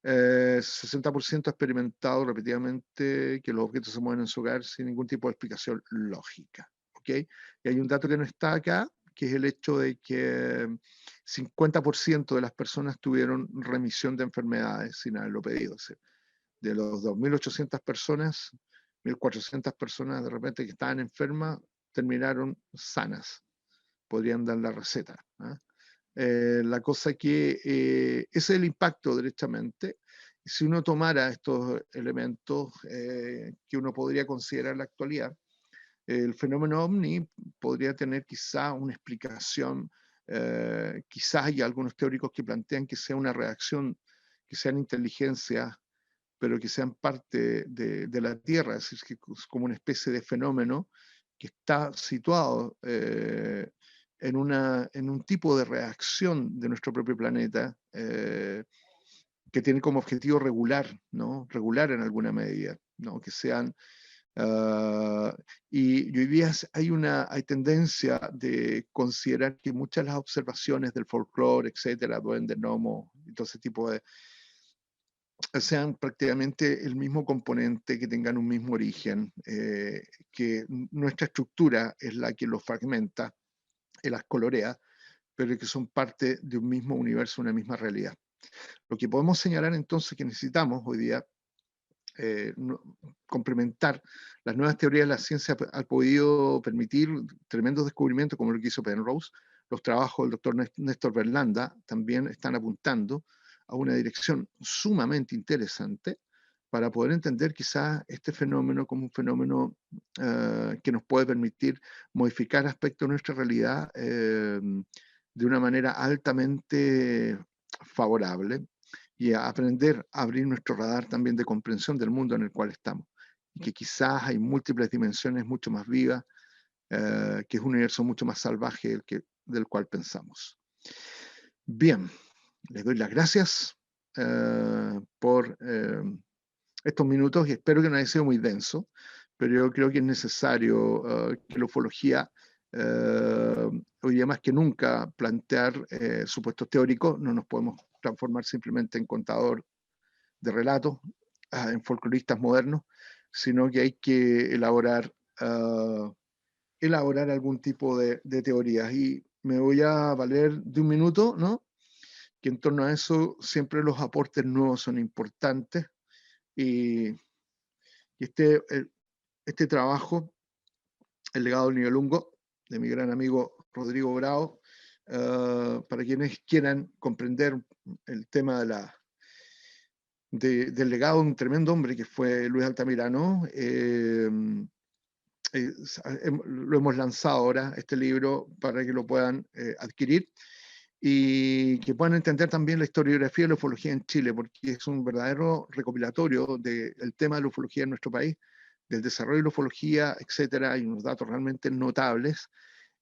60% ha experimentado repetidamente que los objetos se mueven en su hogar sin ningún tipo de explicación lógica. ¿Ok? Y hay un dato que no está acá, que es el hecho de que 50% de las personas tuvieron remisión de enfermedades sin haberlo pedido. O sea, de los 2.800 personas, 1.400 personas de repente que estaban enfermas terminaron sanas. Podrían dar la receta. La cosa que ese es el impacto derechamente. Si uno tomara estos elementos que uno podría considerar en la actualidad, el fenómeno OVNI podría tener quizá una explicación, quizás hay algunos teóricos que plantean que sea una reacción, que sean inteligencias, pero que sean parte de la Tierra, es decir, que es como una especie de fenómeno que está situado en un tipo de reacción de nuestro propio planeta que tiene como objetivo regular, ¿no? Regular en alguna medida, ¿no? Que sean Y hoy día hay tendencia de considerar que muchas de las observaciones del folclore, etcétera, duendes, gnomos, y todo ese tipo de, sean prácticamente el mismo componente, que tengan un mismo origen, que nuestra estructura es la que los fragmenta, y las colorea, pero que son parte de un mismo universo, una misma realidad. Lo que podemos señalar entonces que necesitamos hoy día complementar las nuevas teorías de la ciencia han podido permitir tremendos descubrimientos como lo que hizo Penrose. Los trabajos del doctor Néstor Berlanda también están apuntando a una dirección sumamente interesante para poder entender quizás este fenómeno como un fenómeno que nos puede permitir modificar aspectos de nuestra realidad de una manera altamente favorable, y a aprender a abrir nuestro radar también de comprensión del mundo en el cual estamos. Y que quizás hay múltiples dimensiones mucho más vivas, que es un universo mucho más salvaje del cual pensamos. Bien, les doy las gracias por estos minutos y espero que no haya sido muy denso, pero yo creo que es necesario que la ufología hoy día más que nunca plantear supuestos teóricos. No nos podemos transformar simplemente en contador de relatos, en folcloristas modernos, sino que hay que elaborar algún tipo de teorías. Y me voy a valer de un minuto, ¿no? Que en torno a eso siempre los aportes nuevos son importantes, y este trabajo, El legado del Nivelungo, de mi gran amigo Rodrigo Bravo, para quienes quieran comprender el tema del legado de un tremendo hombre que fue Luis Altamirano, lo hemos lanzado ahora, este libro, para que lo puedan adquirir y que puedan entender también la historiografía de la ufología en Chile, porque es un verdadero recopilatorio del tema de la ufología en nuestro país, del desarrollo de la ufología, etcétera. Hay unos datos realmente notables,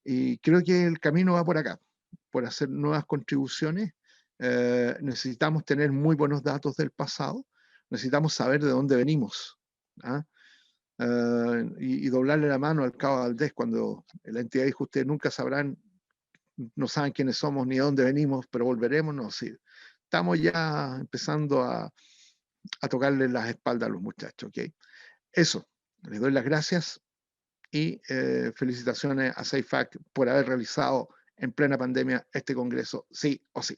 y creo que el camino va por acá, por hacer nuevas contribuciones. Necesitamos tener muy buenos datos del pasado, necesitamos saber de dónde venimos, ¿ah? Y doblarle la mano al Cabo Valdés cuando la entidad dijo: ustedes nunca sabrán, no saben quiénes somos ni de dónde venimos, pero volveremos. No, sí, estamos ya empezando a tocarle las espaldas a los muchachos, ¿ok? Eso, les doy las gracias y felicitaciones a CEIFAC por haber realizado en plena pandemia este congreso, sí o sí.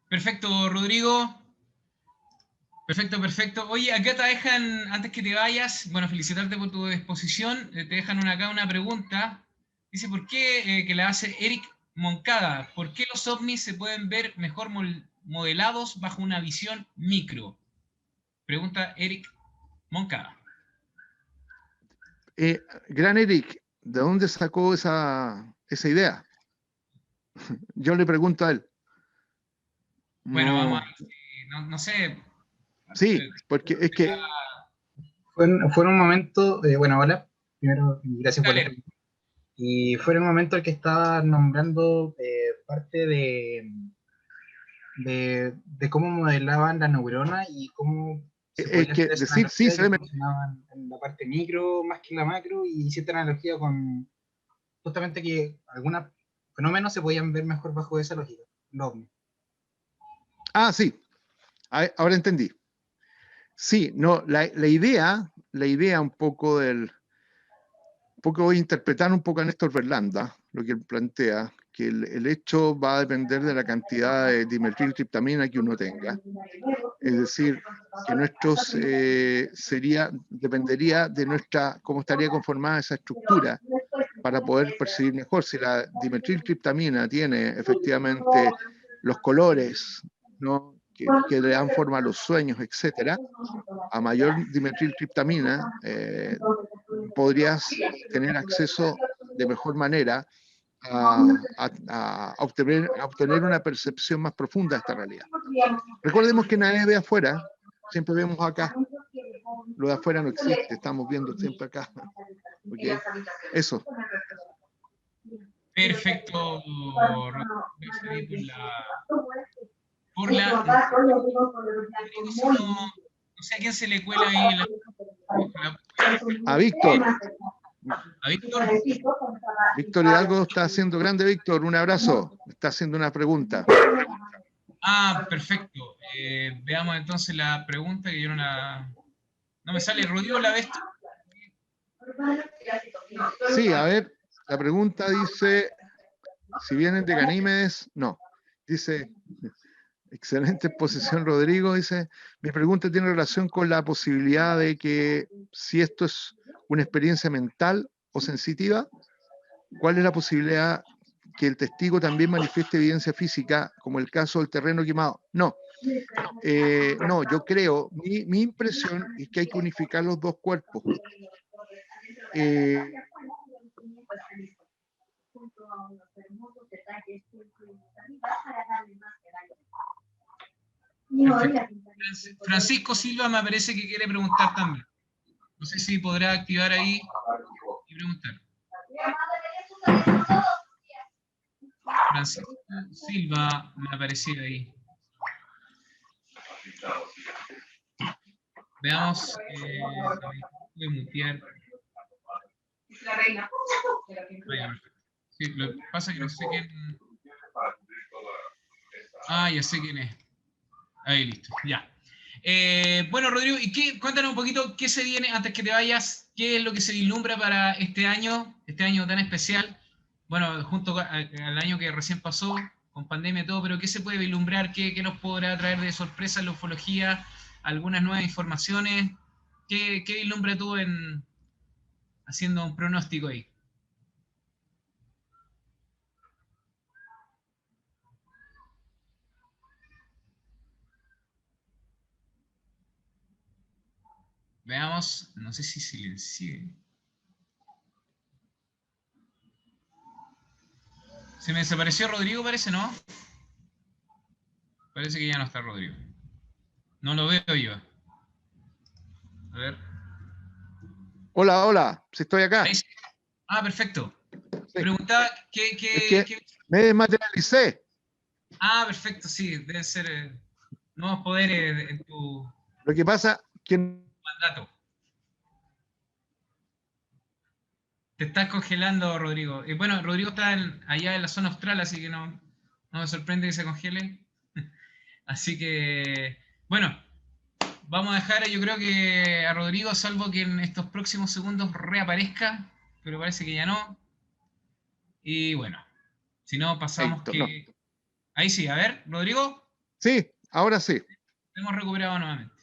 Perfecto, Rodrigo. Perfecto, perfecto. Oye, acá te dejan, antes que te vayas, bueno, felicitarte por tu exposición. Te dejan acá una pregunta. Dice, ¿por qué, que la hace Eric Moncada, ¿por qué los ovnis se pueden ver mejor modelados bajo una visión micro? Pregunta Eric Moncada. Gran Eric, ¿de dónde sacó esa idea? Yo le pregunto a él. Bueno, vamos No, a ver, no sé. sí, porque es que Fue en un momento, bueno, hola, primero, gracias por la Dale. pregunta. Y fue en un momento el que estaba nombrando parte de cómo modelaban la neurona y cómo se es podía hacer que esa decir sí analogía de se que ve. funcionaban en la parte micro más que en la macro, y cierta analogía con justamente que algunos fenómenos se podían ver mejor bajo esa lógica, los ovnis. Ah, sí, ahora entendí. Sí, no, la idea un poco voy a interpretar un poco a Néstor Berlanda, lo que él plantea, que el hecho va a depender de la cantidad de dimetiltriptamina que uno tenga. Es decir, que dependería de cómo estaría conformada esa estructura para poder percibir mejor. Si la dimetiltriptamina tiene efectivamente los colores, ¿no?, que le dan forma a los sueños, etcétera, a mayor dimetiltriptamina podrías tener acceso de mejor manera a obtener una percepción más profunda de esta realidad. Recordemos que nadie ve afuera, siempre vemos acá. Lo de afuera no existe, estamos viendo siempre acá. ¿Okay? Eso. Perfecto, Rodrigo. Gracias ahí por la... No sé a quién se le cuela ahí A Víctor. ¿A Víctor? Víctor Hidalgo está haciendo grande, Víctor. Un abrazo. Está haciendo una pregunta. Ah, perfecto. Veamos entonces la pregunta que yo no me sale. Rodrigo, ¿la ves tú? Sí, a ver, la pregunta dice, si vienen de Ganímedes, no. Dice, excelente exposición, Rodrigo. Dice, mi pregunta tiene relación con la posibilidad de que si esto es una experiencia mental o sensitiva, ¿cuál es la posibilidad que el testigo también manifieste evidencia física, como el caso del terreno quemado? No. No, yo creo, mi impresión es que hay que unificar los dos cuerpos. Francisco Silva me parece que quiere preguntar también. No sé si podrá activar ahí y preguntar. Francisco Silva me ha aparecido ahí. Veamos. Voy a mutear. Sí, lo que pasa es que no sé quién. Ah, ya sé quién es. Ahí, listo, ya. Bueno, Rodrigo, cuéntanos un poquito qué se viene antes que te vayas, qué es lo que se vislumbra para este año tan especial. Bueno, junto al año que recién pasó, con pandemia y todo, pero qué se puede vislumbrar, qué nos podrá traer de sorpresa en la ufología, algunas nuevas informaciones. ¿Qué vislumbra tú haciendo un pronóstico ahí? Veamos, no sé si silencié. Se me desapareció Rodrigo, parece, ¿no? Parece que ya no está Rodrigo. No lo veo yo. A ver. Hola, hola, si estoy acá. Ahí sí. Ah, perfecto. Sí. Preguntaba Es que me desmaterialicé. Ah, perfecto, sí. Deben ser nuevos poderes en tu Lo que pasa que mandato. Te estás congelando, Rodrigo. Y bueno, Rodrigo está allá en la zona austral, así que no me sorprende que se congele. Así que, bueno, vamos a dejar, yo creo que a Rodrigo, salvo que en estos próximos segundos reaparezca, pero parece que ya no. Y bueno, si no, pasamos Héctor, no. que... Ahí sí, a ver, Rodrigo, Sí, ahora sí. hemos recuperado nuevamente.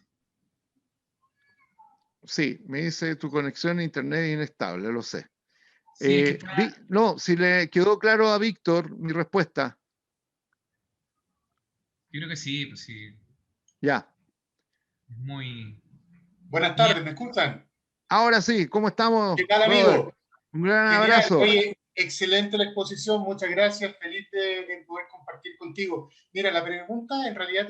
Sí, me dice tu conexión a internet inestable, lo sé. Sí, es que está... No, si le quedó claro a Víctor mi respuesta. Yo creo que sí, pues sí. Ya. Es muy... Buenas Bien. tardes, ¿me escuchan? Ahora sí, ¿cómo estamos, ¿Qué tal, brother? amigo? Un gran Genial. abrazo. Oye, excelente la exposición, muchas gracias, feliz de poder compartir contigo. Mira, la pregunta en realidad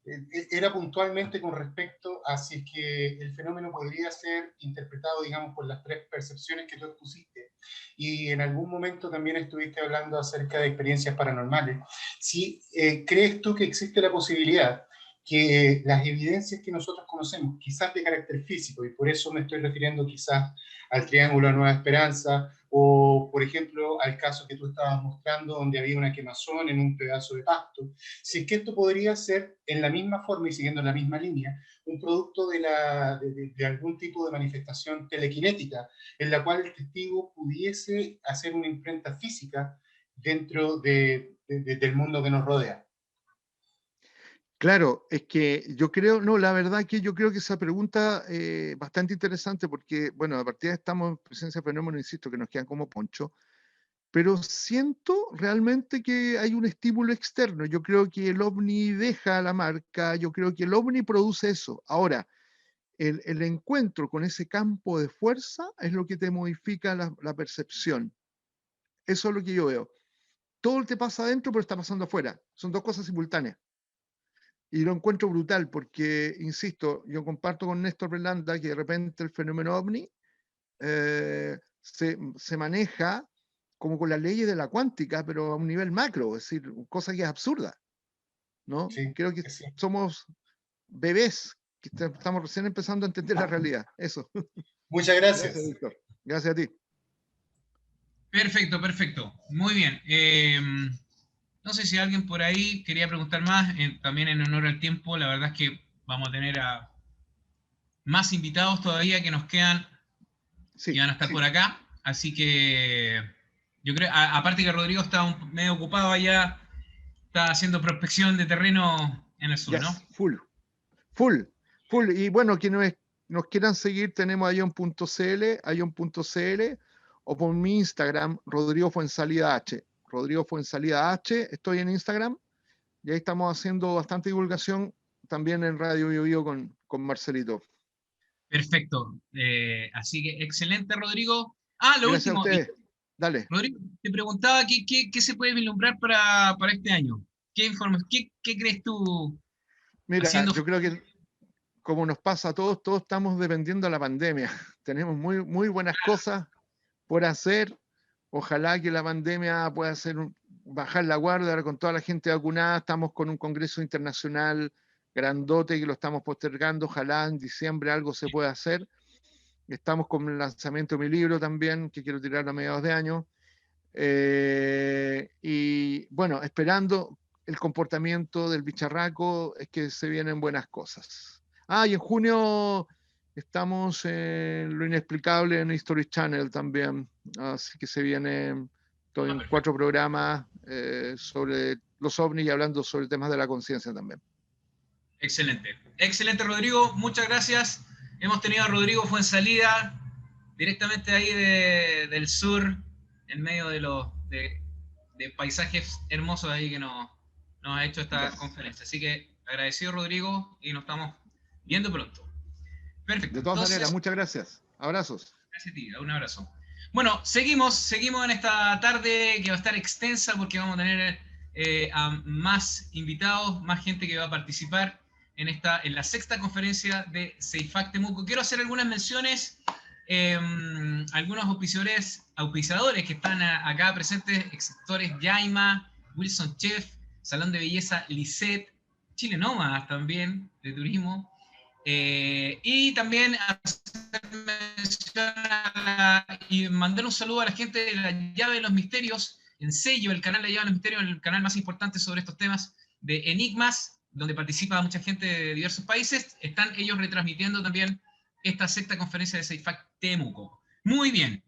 era puntualmente con respecto a si es que el fenómeno podría ser interpretado, digamos, por las tres percepciones que tú expusiste. Y en algún momento también estuviste hablando acerca de experiencias paranormales. Si crees tú que existe la posibilidad que las evidencias que nosotros conocemos, quizás de carácter físico, y por eso me estoy refiriendo quizás al Triángulo de Nueva Esperanza, o por ejemplo al caso que tú estabas mostrando donde había una quemazón en un pedazo de pasto, si es que esto podría ser en la misma forma y siguiendo la misma línea, un producto de algún tipo de manifestación telequinética, en la cual el testigo pudiese hacer una imprenta física dentro del mundo que nos rodea. Claro, es que yo creo, no, la verdad que yo creo que esa pregunta es bastante interesante porque, bueno, a partir de estamos en presencia de fenómenos, insisto, que nos quedan como poncho, pero siento realmente que hay un estímulo externo. Yo creo que el ovni deja la marca, yo creo que el ovni produce eso. Ahora, el encuentro con ese campo de fuerza es lo que te modifica la percepción. Eso es lo que yo veo. Todo te pasa adentro, pero está pasando afuera. Son dos cosas simultáneas. Y lo encuentro brutal porque, insisto, yo comparto con Néstor Berlanda que de repente el fenómeno ovni se maneja como con las leyes de la cuántica, pero a un nivel macro, es decir, cosa que es absurda, ¿no? Sí, Creo que es cierto. somos bebés, que estamos recién empezando a entender la realidad. Eso. Muchas Gracias, gracias. Víctor. Gracias a ti. Perfecto, perfecto. Muy bien. No sé si alguien por ahí quería preguntar más, también en honor al tiempo. La verdad es que vamos a tener a más invitados todavía que nos quedan y Sí, van a estar sí. por acá. Así que yo creo, aparte que Rodrigo está medio ocupado allá, está haciendo prospección de terreno en el sur, ¿no? Yes, full. Full, full. Y bueno, quienes nos quieran seguir, tenemos a ion.cl, o por mi Instagram, Rodrigo Fuensalida H. Rodrigo Fuensalida H, estoy en Instagram, y ahí estamos haciendo bastante divulgación también en Radio Bio Bio con Marcelito. Perfecto. Así que excelente, Rodrigo. Ah, lo Gracias a último. ustedes. Dale. Rodrigo, te preguntaba qué se puede vislumbrar para este año. ¿Qué crees tú Mira, haciendo? yo creo que como nos pasa a todos, todos estamos dependiendo de la pandemia. Tenemos muy, muy buenas cosas por hacer. Ojalá que la pandemia pueda hacer bajar la guardia. Ahora con toda la gente vacunada, estamos con un congreso internacional grandote que lo estamos postergando. Ojalá en diciembre algo se pueda hacer. Estamos con el lanzamiento de mi libro también, que quiero tirar a mediados de año. Y bueno, esperando el comportamiento del bicharraco, es que se vienen buenas cosas. Ah, y en junio estamos en Lo Inexplicable en History Channel también, así que se vienen en 4 programas sobre los ovnis y hablando sobre temas de la conciencia también. Excelente. Excelente, Rodrigo. Muchas gracias. Hemos tenido a Rodrigo Fuensalida, directamente ahí del sur, en medio de paisajes hermosos ahí que nos ha hecho esta Yes. conferencia. Así que agradecido, Rodrigo, y nos estamos viendo pronto. Perfecto. De todas Entonces, maneras, muchas gracias. Abrazos. gracias a ti. Un abrazo. Bueno, seguimos en esta tarde que va a estar extensa porque vamos a tener a más invitados, más gente que va a participar en la 6ª conferencia de CEIFAC Temuco. Quiero hacer algunas menciones, algunos auspiciadores que están acá presentes, sectores Yaima, Wilson Chef, Salón de Belleza Lisette, Chile Nómadas también, de turismo, y también hacer mención y mandar un saludo a la gente de la Llave de los Misterios, en Sello, el canal de la Llave de los Misterios, el canal más importante sobre estos temas de enigmas, donde participa mucha gente de diversos países. Están ellos retransmitiendo también esta 6ª conferencia de CEIFAC Temuco. Muy bien.